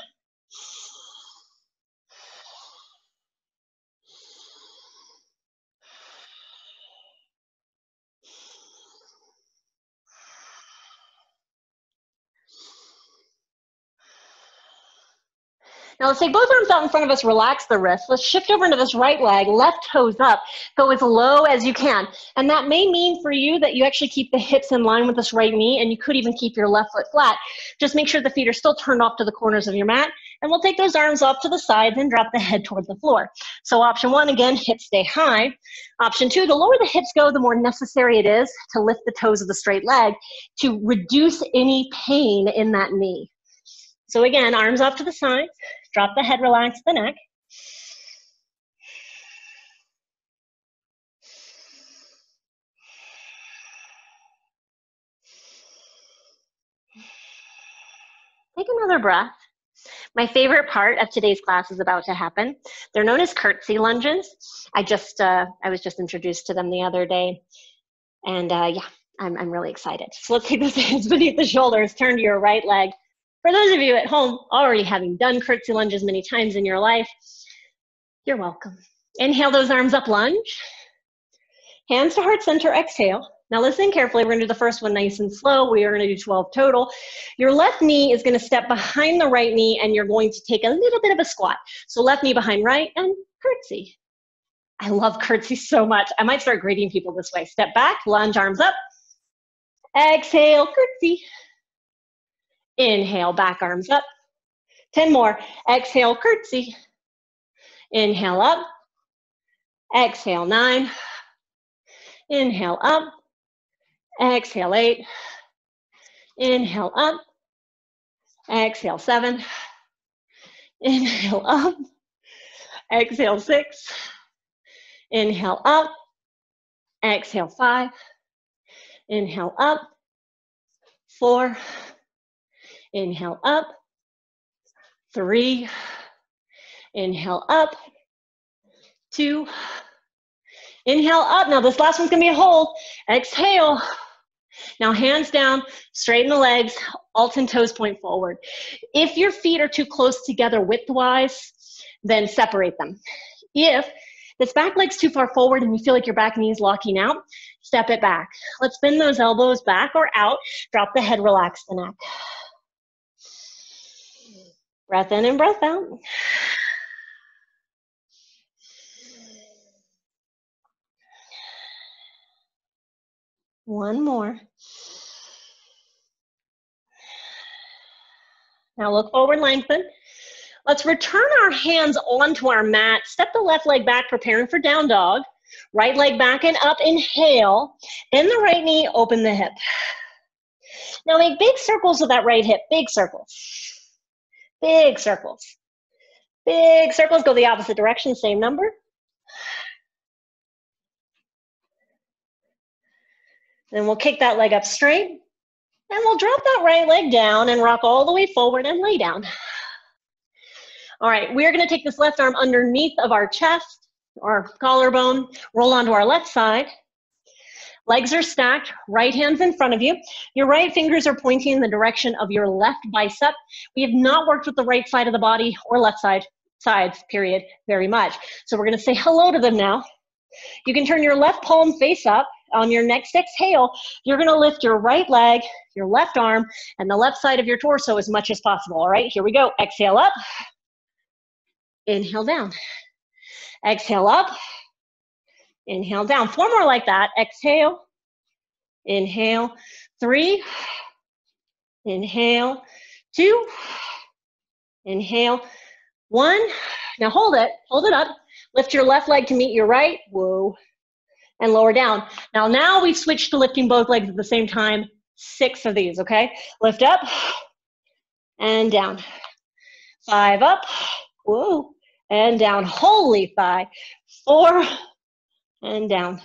Now let's take both arms out in front of us, relax the wrists. Let's shift over into this right leg, left toes up, go as low as you can. And that may mean for you that you actually keep the hips in line with this right knee, and you could even keep your left foot flat. Just make sure the feet are still turned off to the corners of your mat, and we'll take those arms off to the sides and drop the head toward the floor. So option one, again, hips stay high. Option two, the lower the hips go, the more necessary it is to lift the toes of the straight leg to reduce any pain in that knee. So again, arms off to the sides. Drop the head, relax the neck. Take another breath. My favorite part of today's class is about to happen. They're known as curtsy lunges. I was just introduced to them the other day. And yeah, I'm really excited. So let's take those hands beneath the shoulders, turn to your right leg. For those of you at home already having done curtsy lunges many times in your life, you're welcome. Inhale those arms up, lunge. Hands to heart center, exhale. Now listen carefully, we're gonna do the first one nice and slow. We are gonna do 12 total. Your left knee is gonna step behind the right knee and you're going to take a little bit of a squat. So left knee behind right and curtsy. I love curtsy so much. I might start greeting people this way. Step back, lunge, arms up. Exhale, curtsy. Inhale, back, arms up. 10 more. Exhale, curtsy. Inhale up. Exhale, 9. Inhale up. Exhale, 8. Inhale up. Exhale, 7. Inhale up. Exhale, 6. Inhale up. Exhale, 5. Inhale up. 4. Inhale up. 3. Inhale up. 2. Inhale up. Now this last one's gonna be a hold. Exhale. Now hands down, straighten the legs, alt and toes point forward. If your feet are too close together width-wise, then separate them. If this back leg's too far forward and you feel like your back knee is locking out, step it back. Let's bend those elbows back or out. Drop the head, relax the neck. Breath in and breath out. One more. Now look forward, lengthen. Let's return our hands onto our mat. Step the left leg back, preparing for down dog. Right leg back and up, inhale. Bend the right knee, open the hip. Now make big circles with that right hip, big circles. Big circles. Big circles, go the opposite direction, same number. Then we'll kick that leg up straight. And we'll drop that right leg down and rock all the way forward and lay down. All right, we're gonna take this left arm underneath of our chest, our collarbone, roll onto our left side. Legs are stacked, right hand's in front of you. Your right fingers are pointing in the direction of your left bicep. We have not worked with the right side of the body or left side, sides, period, very much. So we're gonna say hello to them now. You can turn your left palm face up. On your next exhale, you're gonna lift your right leg, your left arm, and the left side of your torso as much as possible, all right? Here we go, exhale up. Inhale down. Exhale up. Inhale down. 4 more like that. Exhale. Inhale. 3. Inhale. 2. Inhale. 1. Now hold it. Hold it up. Lift your left leg to meet your right. Whoa. And lower down. Now we've switched to lifting both legs at the same time. 6 of these, okay? Lift up. And down. 5 up. Whoa, and down, holy thigh. 4, and down.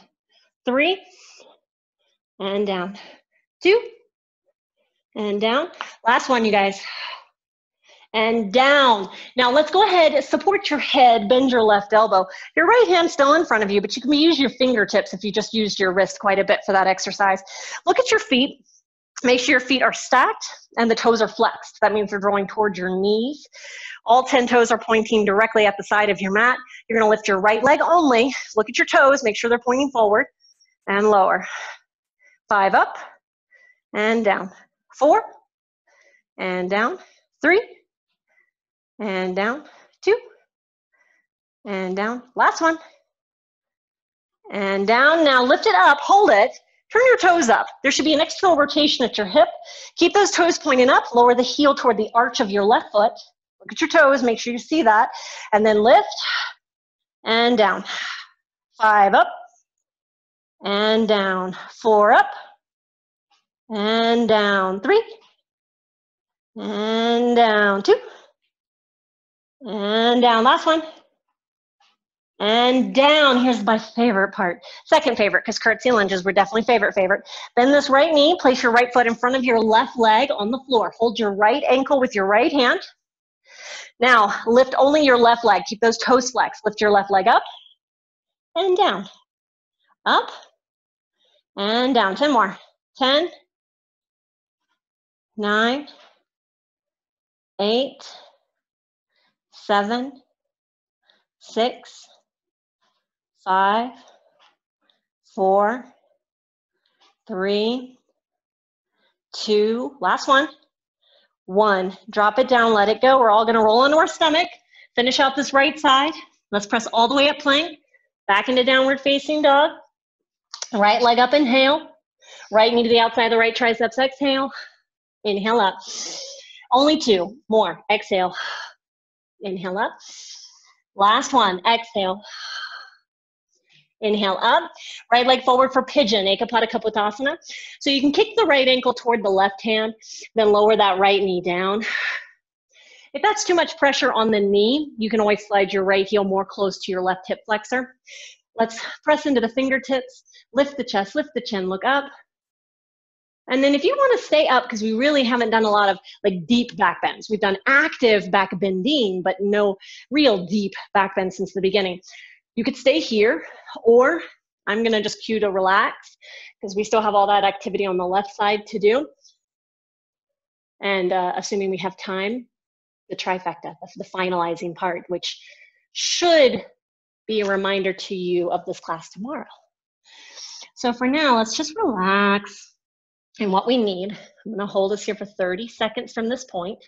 3, and down. 2, and down. Last one, you guys. and down. Now let's go ahead, support your head, bend your left elbow. Your right hand's still in front of you, but you can use your fingertips if you just used your wrist quite a bit for that exercise. Look at your feet. Make sure your feet are stacked and the toes are flexed. That means they're drawing towards your knees. All 10 toes are pointing directly at the side of your mat. You're gonna lift your right leg only. Look at your toes, make sure they're pointing forward and lower. 5 up and down. 4 and down. 3 and down. 2 and down. Last one. And down. Now lift it up, hold it. Turn your toes up. There should be an external rotation at your hip. Keep those toes pointing up. Lower the heel toward the arch of your left foot. Look at your toes. Make sure you see that. And then lift and down. 5 up and down. 4 up and down. 3 and down. 2 and down. Last one. And down. Here's my favorite part. Second favorite, because curtsy lunges were definitely favorite. Bend this right knee. Place your right foot in front of your left leg on the floor. Hold your right ankle with your right hand. Now, lift only your left leg. Keep those toes flexed. Lift your left leg up and down. Up and down. 10 more. 10, 9, 8, 7, 6, 5, 4, 3, 2, last one, 1. Drop it down, let it go. We're all gonna roll into our stomach. Finish out this right side. Let's press all the way up plank, back into downward facing dog. Right leg up, inhale. Right knee to the outside of the right triceps, exhale. Inhale up. Only 2 more, exhale. Inhale up. Last one, exhale. Inhale up, right leg forward for pigeon, Ekapada Kapotthasana. So you can kick the right ankle toward the left hand, then lower that right knee down. If that's too much pressure on the knee, you can always slide your right heel more close to your left hip flexor. Let's press into the fingertips, lift the chest, lift the chin, look up. And then if you want to stay up, because we really haven't done a lot of like deep back bends. We've done active back bending, but no real deep back bend since the beginning. You could stay here, or I'm gonna just cue to relax because we still have all that activity on the left side to do. And assuming we have time, the trifecta, the finalizing part, which should be a reminder to you of this class tomorrow. So for now, let's just relax. And what we need, I'm gonna hold us here for 30 seconds from this point.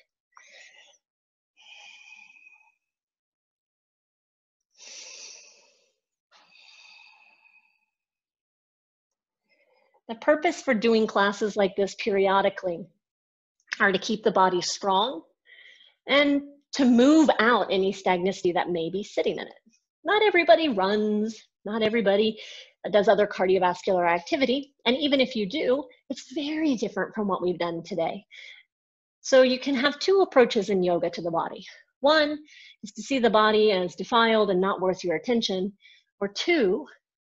The purpose for doing classes like this periodically are to keep the body strong and to move out any stagnicity that may be sitting in it. Not everybody runs, not everybody does other cardiovascular activity, and even if you do, it's very different from what we've done today. So you can have 2 approaches in yoga to the body. 1 is to see the body as defiled and not worth your attention, or 2,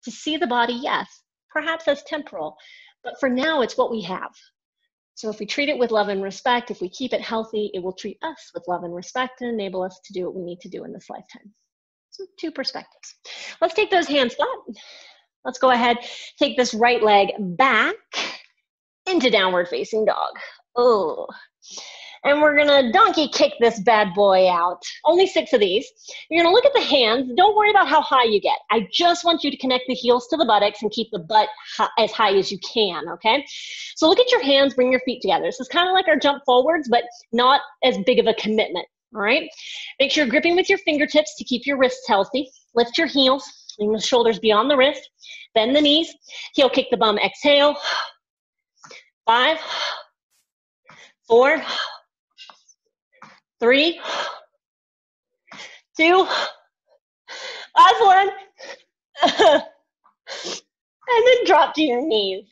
to see the body, yes, perhaps as temporal, but for now it's what we have. So if we treat it with love and respect, if we keep it healthy, it will treat us with love and respect and enable us to do what we need to do in this lifetime. So 2 perspectives. Let's take those hands flat. Let's go ahead, take this right leg back into downward facing dog. Oh. And we're gonna donkey kick this bad boy out. Only 6 of these. You're gonna look at the hands. Don't worry about how high you get. I just want you to connect the heels to the buttocks and keep the butt as high as you can, okay? So look at your hands, bring your feet together. This is kind of like our jump forwards, but not as big of a commitment, all right? Make sure you're gripping with your fingertips to keep your wrists healthy. Lift your heels, bring the shoulders beyond the wrist. Bend the knees, heel kick the bum, exhale. 5, 4, 3, 2, last one. And then drop to your knees.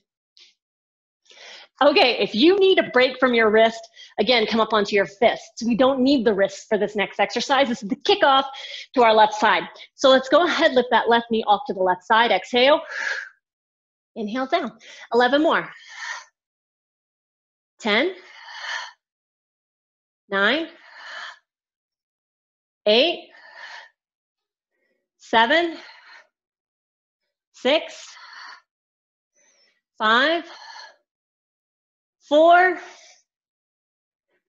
Okay, if you need a break from your wrist, again, come up onto your fists. We don't need the wrists for this next exercise. This is the kickoff to our left side. So let's go ahead, lift that left knee off to the left side. Exhale. Inhale down. 11 more. 10, 9, 8, 7, 6, 5, 4,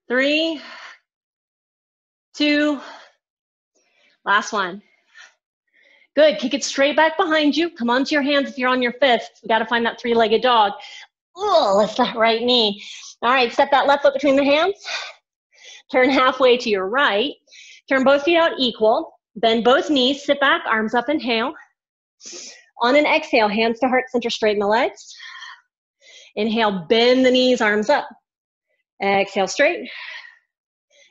3, 2, last one. Good, kick it straight back behind you. Come onto your hands if you're on your fists. We gotta find that three-legged dog. Oh, lift that right knee. All right, step that left foot between the hands. Turn halfway to your right. Turn both feet out equal. Bend both knees, sit back, arms up, inhale. On an exhale, hands to heart center, straighten the legs. Inhale, bend the knees, arms up. Exhale, straight.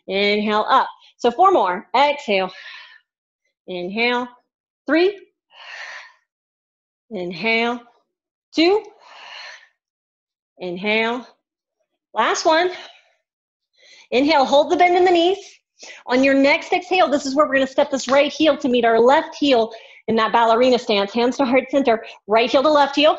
Inhale, up. So 4 more. Exhale. Inhale. 3. Inhale. 2. Inhale. Last one. Inhale, hold the bend in the knees. On your next exhale, this is where we're going to step this right heel to meet our left heel in that ballerina stance. Hands to heart center, right heel to left heel. All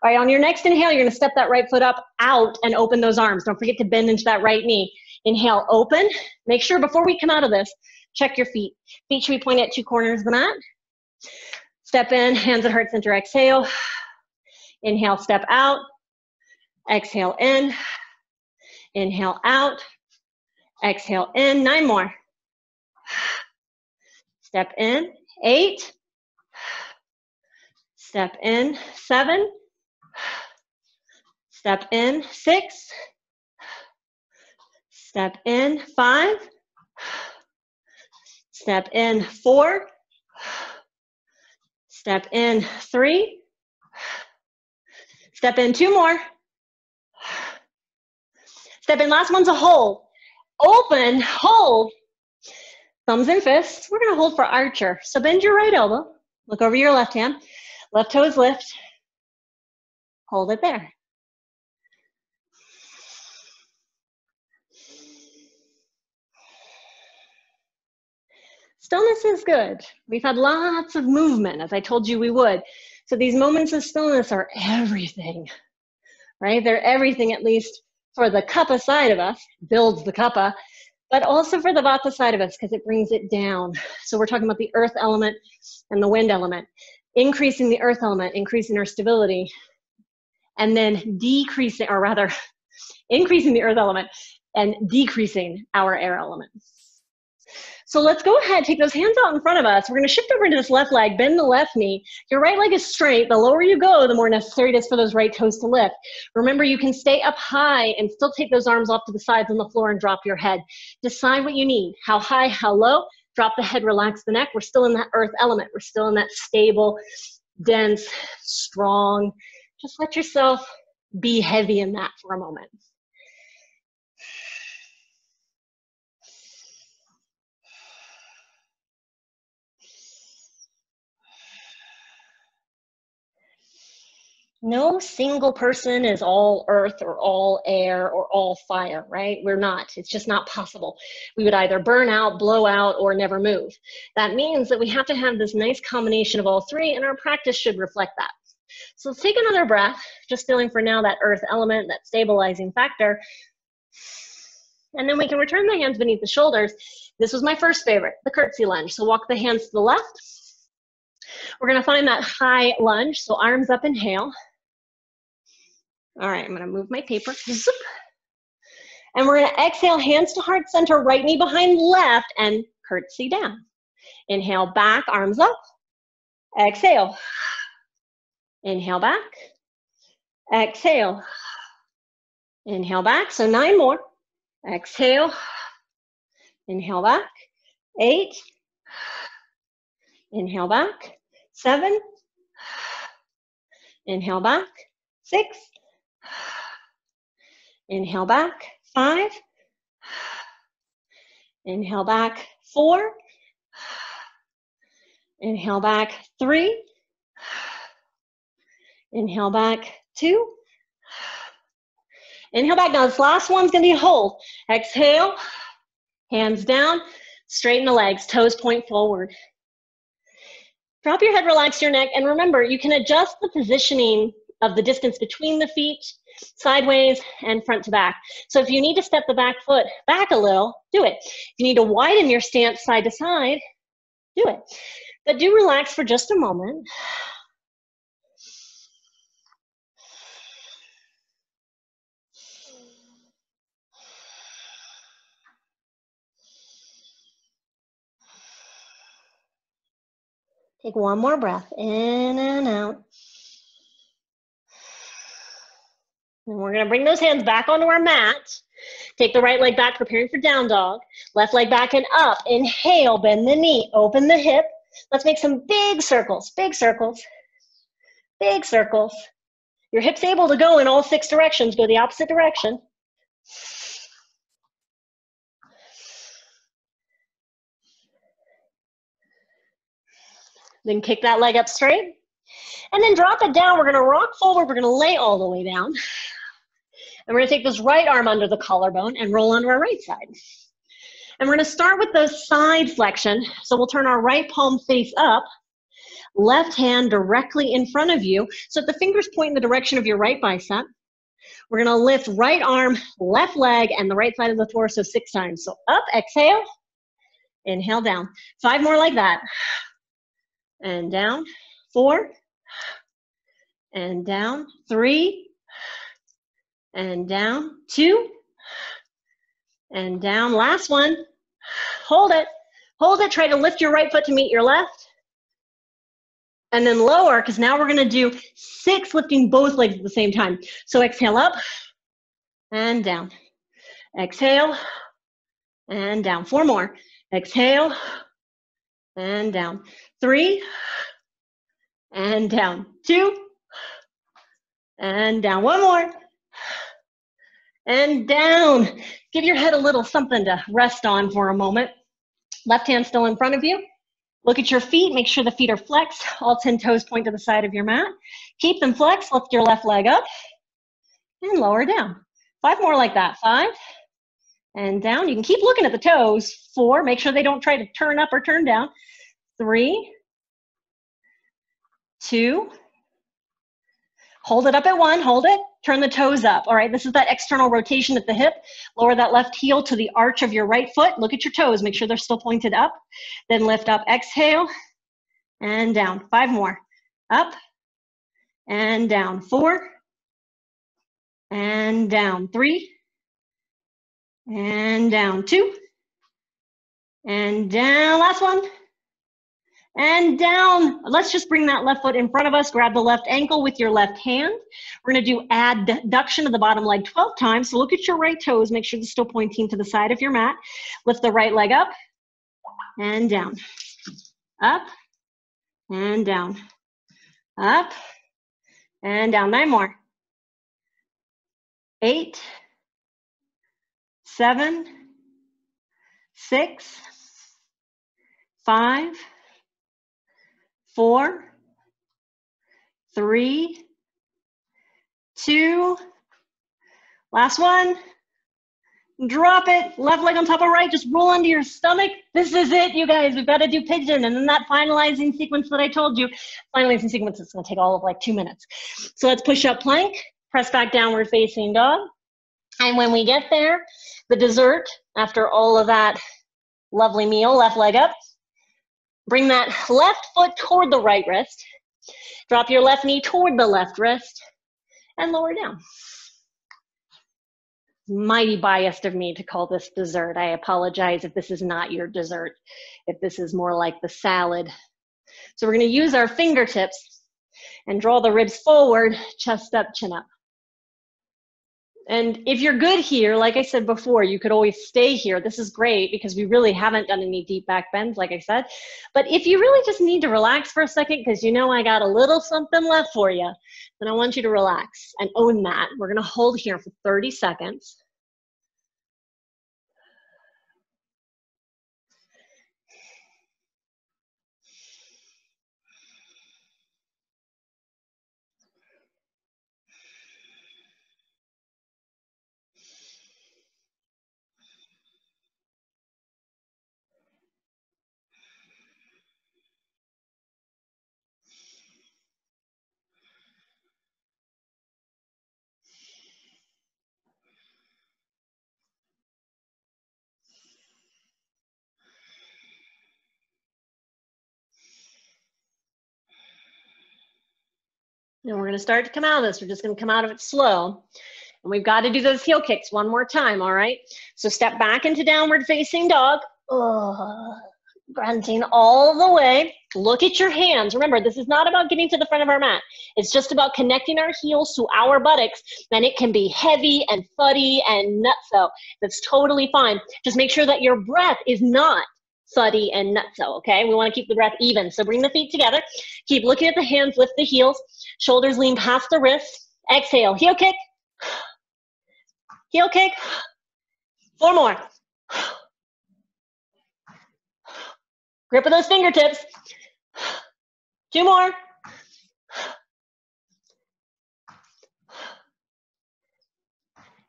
right, on your next inhale, you're going to step that right foot up, out, and open those arms. Don't forget to bend into that right knee. Inhale, open. Make sure before we come out of this, check your feet. Feet should be pointed at 2 corners of the mat. Step in, hands at heart center, exhale. Inhale, step out. Exhale in. Inhale out. Exhale in. 9 more. Step in. 8. Step in. 7. Step in. 6. Step in. 5. Step in. 4. Step in. 3. Step in. 2 more. Step in. Last one's a hold. Open, hold. Thumbs and fists. We're going to hold for archer. So bend your right elbow. Look over your left hand. Left toes lift. Hold it there. Stillness is good. We've had lots of movement, as I told you we would. So these moments of stillness are everything, right? They're everything, at least for the kapha side of us, builds the kapha, but also for the vata side of us because it brings it down. So we're talking about the earth element and the wind element. Increasing the earth element, increasing our stability, and then decreasing, or rather, increasing the earth element and decreasing our air element. So let's go ahead, take those hands out in front of us. We're going to shift over into this left leg, bend the left knee. Your right leg is straight. The lower you go, the more necessary it is for those right toes to lift. Remember, you can stay up high and still take those arms off to the sides on the floor and drop your head. Decide what you need. How high, how low. Drop the head, relax the neck. We're still in that earth element. We're still in that stable, dense, strong. Just let yourself be heavy in that for a moment. No single person is all earth or all air or all fire, right? We're not. It's just not possible. We would either burn out, blow out, or never move. That means that we have to have this nice combination of all three, and our practice should reflect that. So let's take another breath, just feeling for now that earth element, that stabilizing factor. And then we can return the hands beneath the shoulders. This was my first favorite, the curtsy lunge. So walk the hands to the left. We're going to find that high lunge. So arms up, inhale. All right, I'm going to move my paper. Zoop. And we're going to exhale, hands to heart center, right knee behind left, and curtsy down. Inhale back, arms up. Exhale. Inhale back. Exhale. Inhale back. So 9 more. Exhale. Inhale back. 8. Inhale back. 7. Inhale back. 6. Inhale back. 5. Inhale back. 4. Inhale back. 3. Inhale back. 2. Inhale back. Now this last one's going to be a hold. Exhale. Hands down. Straighten the legs. Toes point forward. Drop your head, relax your neck, and remember, you can adjust the positioning of the distance between the feet sideways and front to back. So if you need to step the back foot back a little, do it. If you need to widen your stance side to side, do it. But do relax for just a moment. Take one more breath, in and out. And we're gonna bring those hands back onto our mat. Take the right leg back, preparing for down dog. Left leg back and up. Inhale, bend the knee, open the hip. Let's make some big circles, big circles, big circles. Your hip's able to go in all 6 directions, go the opposite direction. Then kick that leg up straight. And then drop it down. We're gonna rock forward. We're gonna lay all the way down. And we're gonna take this right arm under the collarbone and roll onto our right side. And we're gonna start with the side flexion. So we'll turn our right palm face up, left hand directly in front of you. So if the fingers point in the direction of your right bicep, we're gonna lift right arm, left leg, and the right side of the torso 6 times. So up, exhale, inhale down. 5 more like that. And down, 4, and down, 3, and down, 2, and down. Last one. Hold it. Hold it. Try to lift your right foot to meet your left. And then lower, because now we're going to do 6 lifting both legs at the same time. So exhale up and down. Exhale and down. 4 more. Exhale and down. 3 and down. 2 and down. 1 more. And down. Give your head a little something to rest on for a moment. Left hand still in front of you. Look at your feet. Make sure the feet are flexed. All 10 toes point to the side of your mat. Keep them flexed. Lift your left leg up and lower down. 5 more like that. 5 and down. You can keep looking at the toes. 4. Make sure they don't try to turn up or turn down. 3, 2. Hold it up at 1. Hold it. Turn the toes up. All right, this is that external rotation at the hip. Lower that left heel to the arch of your right foot. Look at your toes. Make sure they're still pointed up. Then lift up. Exhale and down. 5 more. Up and down. 4 and down. 3 and down. 2 and down. Last one. And down. Let's just bring that left foot in front of us. Grab the left ankle with your left hand. We're going to do adduction of the bottom leg 12 times. So look at your right toes. Make sure they're still pointing to the side of your mat. Lift the right leg up and down. Up and down. Up and down. 9 more. 8, 7, 6, 5, 4, 3, 2, last one. Drop it. Left leg on top of right. Just roll onto your stomach. This is it, you guys. We've got to do pigeon. And then that finalizing sequence that I told you, finalizing sequence is going to take all of like 2 minutes. So let's push up plank, press back downward facing dog. And when we get there, the dessert, after all of that lovely meal, left leg up. Bring that left foot toward the right wrist. Drop your left knee toward the left wrist and lower down. Mighty biased of me to call this dessert. I apologize if this is not your dessert, if this is more like the salad. So we're going to use our fingertips and draw the ribs forward, chest up, chin up. And if you're good here, like I said before, you could always stay here. This is great because we really haven't done any deep back bends, like I said. But if you really just need to relax for a second, because you know I got a little something left for you, then I want you to relax and own that. We're going to hold here for 30 seconds. And we're gonna start to come out of this. We're just gonna come out of it slow. And we've got to do those heel kicks one more time, all right? So step back into downward facing dog. Grunting all the way. Look at your hands. Remember, this is not about getting to the front of our mat. It's just about connecting our heels to our buttocks. And it can be heavy and fuddy and nutso. That's totally fine. Just make sure that your breath is not fuddy and nutso, okay? We want to keep the breath even. So bring the feet together. Keep looking at the hands, lift the heels. Shoulders lean past the wrists. Exhale, heel kick. Heel kick. 4 more. Grip of those fingertips. 2 more.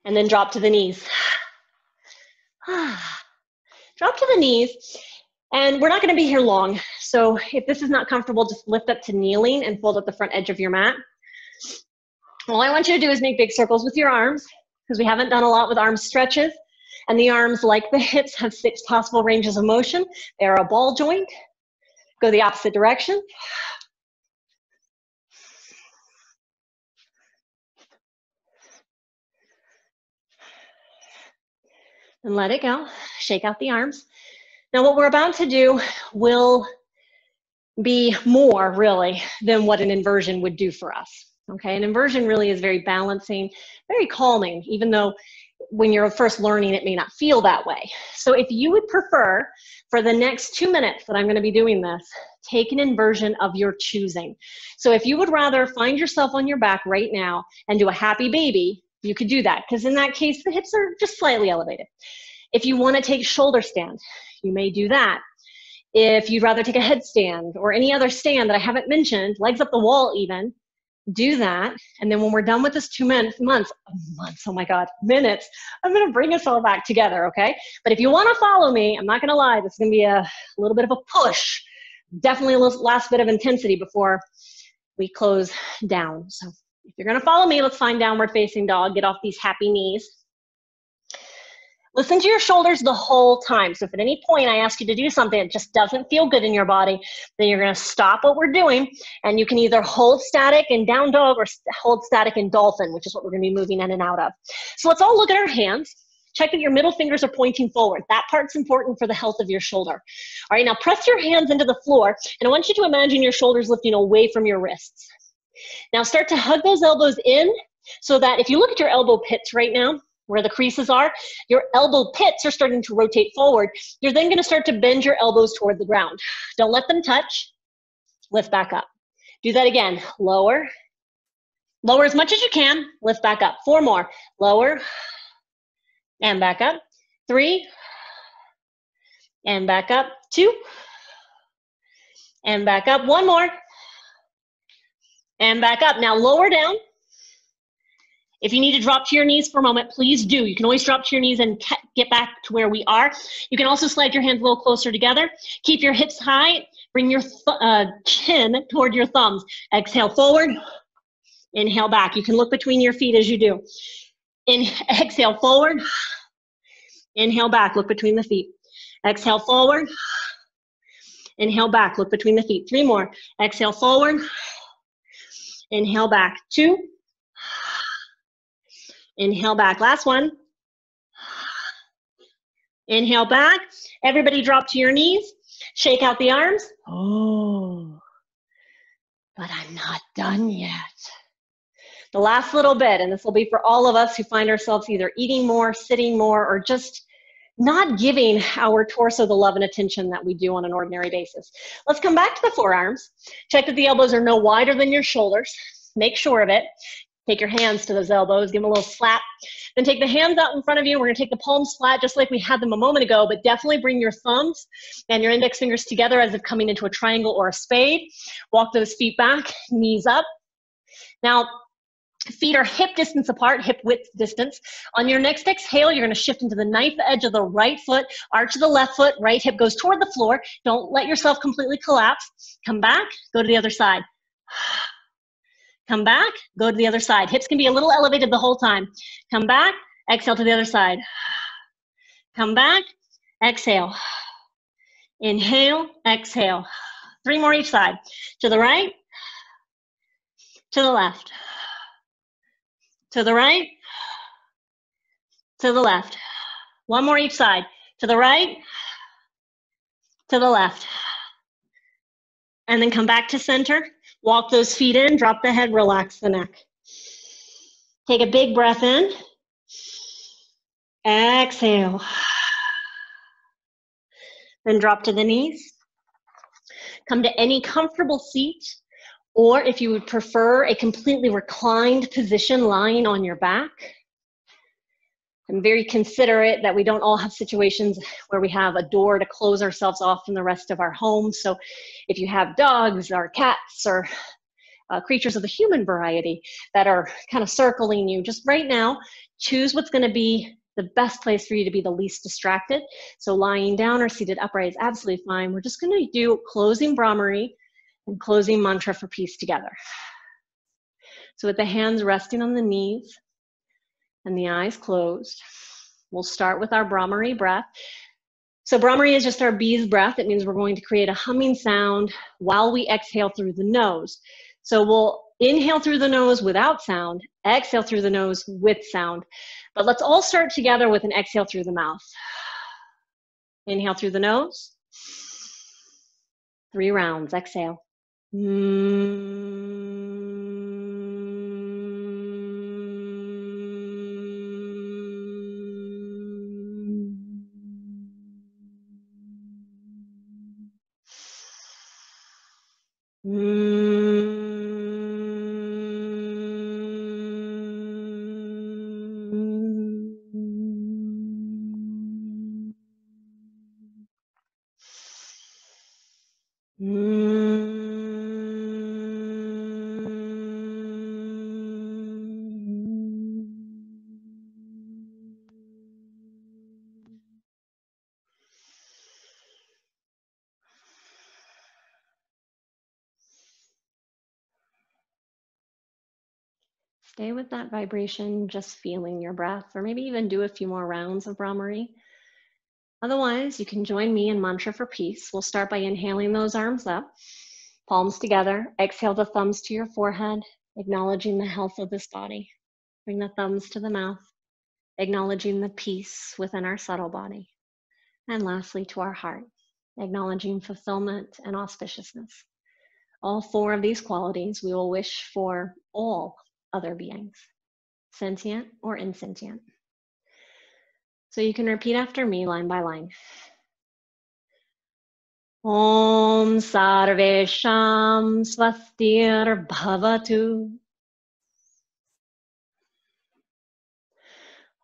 And then drop to the knees. Drop to the knees. And we're not going to be here long. So if this is not comfortable, just lift up to kneeling and fold up the front edge of your mat. All I want you to do is make big circles with your arms, because we haven't done a lot with arm stretches. And the arms, like the hips, have 6 possible ranges of motion. They are a ball joint. Go the opposite direction. And let it go. Shake out the arms. Now what we're about to do will be more, really, than what an inversion would do for us. Okay, an inversion really is very balancing, very calming, even though when you're first learning, it may not feel that way. So if you would prefer, for the next 2 minutes that I'm going to be doing this, take an inversion of your choosing. So if you would rather find yourself on your back right now and do a happy baby, you could do that, because in that case, the hips are just slightly elevated. If you want to take shoulder stand, you may do that. If you'd rather take a headstand or any other stand that I haven't mentioned, legs up the wall even, do that. And then when we're done with this 2 minutes, oh my God, minutes, I'm going to bring us all back together, okay? But if you want to follow me, I'm not going to lie, this is going to be a little bit of a push. Definitely a last bit of intensity before we close down. So if you're going to follow me, let's find downward facing dog. Get off these happy knees. Listen to your shoulders the whole time. So if at any point I ask you to do something that just doesn't feel good in your body, then you're going to stop what we're doing, and you can either hold static in down dog or hold static in dolphin, which is what we're going to be moving in and out of. So let's all look at our hands. Check that your middle fingers are pointing forward. That part's important for the health of your shoulder. All right, now press your hands into the floor, and I want you to imagine your shoulders lifting away from your wrists. Now start to hug those elbows in, so that if you look at your elbow pits right now, where the creases are, your elbow pits are starting to rotate forward. You're then going to start to bend your elbows toward the ground. Don't let them touch. Lift back up. Do that again. Lower. Lower as much as you can. Lift back up. 4 more. Lower. And back up. 3. And back up. 2. And back up. 1 more. And back up. Now lower down. If you need to drop to your knees for a moment, please do. You can always drop to your knees and get back to where we are. You can also slide your hands a little closer together. Keep your hips high. Bring your chin toward your thumbs. Exhale forward. Inhale back. You can look between your feet as you do. Exhale forward. Inhale back. Look between the feet. Exhale forward. Inhale back. Look between the feet. 3 more. Exhale forward. Inhale back. 2. Inhale back. Last one. Inhale back. Everybody drop to your knees. Shake out the arms. Oh, but I'm not done yet. The last little bit, and this will be for all of us who find ourselves either eating more, sitting more, or just not giving our torso the love and attention that we do on an ordinary basis. Let's come back to the forearms. Check that the elbows are no wider than your shoulders. Make sure of it. Take your hands to those elbows, give them a little slap. Then take the hands out in front of you. We're gonna take the palms flat just like we had them a moment ago, but definitely bring your thumbs and your index fingers together as if coming into a triangle or a spade. Walk those feet back, knees up. Now, feet are hip distance apart, hip width distance. On your next exhale, you're gonna shift into the knife edge of the right foot, arch of the left foot, right hip goes toward the floor. Don't let yourself completely collapse. Come back, go to the other side. Come back, go to the other side. Hips can be a little elevated the whole time. Come back, exhale to the other side. Come back, exhale. Inhale, exhale. 3 more each side. To the right, to the left, to the right, to the left. One more each side. To the right, to the left. And then come back to center. Walk those feet in, drop the head, relax the neck. Take a big breath in. Exhale. Then drop to the knees. Come to any comfortable seat, or if you would prefer, a completely reclined position lying on your back. I'm very considerate that we don't all have situations where we have a door to close ourselves off from the rest of our home. So if you have dogs or cats or creatures of the human variety that are kind of circling you, just right now, choose what's going to be the best place for you to be the least distracted. So lying down or seated upright is absolutely fine. We're just going to do closing Brahmari and closing mantra for peace together. So with the hands resting on the knees and the eyes closed, we'll start with our Brahmari breath. So Brahmari is just our bee's breath. It means we're going to create a humming sound while we exhale through the nose. So we'll inhale through the nose without sound, exhale through the nose with sound. But let's all start together with an exhale through the mouth. Inhale through the nose. 3 rounds, exhale. Stay with that vibration, just feeling your breath, or maybe even do a few more rounds of Brahmari. Otherwise, you can join me in Mantra for Peace. We'll start by inhaling those arms up, palms together. Exhale the thumbs to your forehead, acknowledging the health of this body. Bring the thumbs to the mouth, acknowledging the peace within our subtle body. And lastly, to our heart, acknowledging fulfillment and auspiciousness. All 4 of these qualities we will wish for all other beings, sentient or insentient. So you can repeat after me line by line. Om Sarvesham Swastir Bhavatu.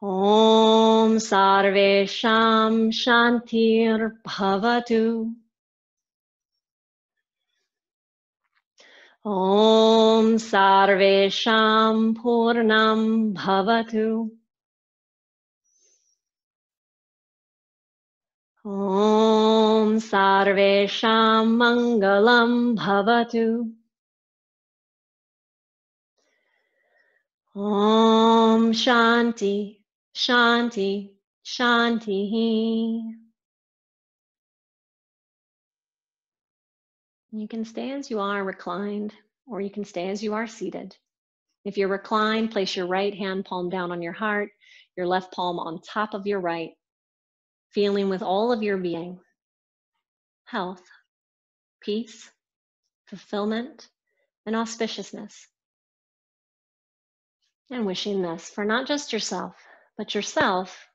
Om Sarvesham Shantir Bhavatu. Om Sarvesham Purnam Bhavatu. Om Sarvesham Mangalam Bhavatu. Om Shanti, Shanti, Shanti. You can stay as you are reclined, or you can stay as you are seated. If you're reclined, place your right hand palm down on your heart, your left palm on top of your right, feeling with all of your being, health, peace, fulfillment, and auspiciousness. And wishing this for not just yourself, but yourself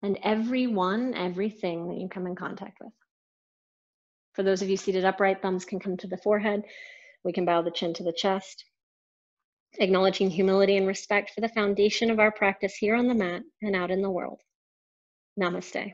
and everyone, everything that you come in contact with. For those of you seated upright, thumbs can come to the forehead. We can bow the chin to the chest, acknowledging humility and respect for the foundation of our practice here on the mat and out in the world. Namaste.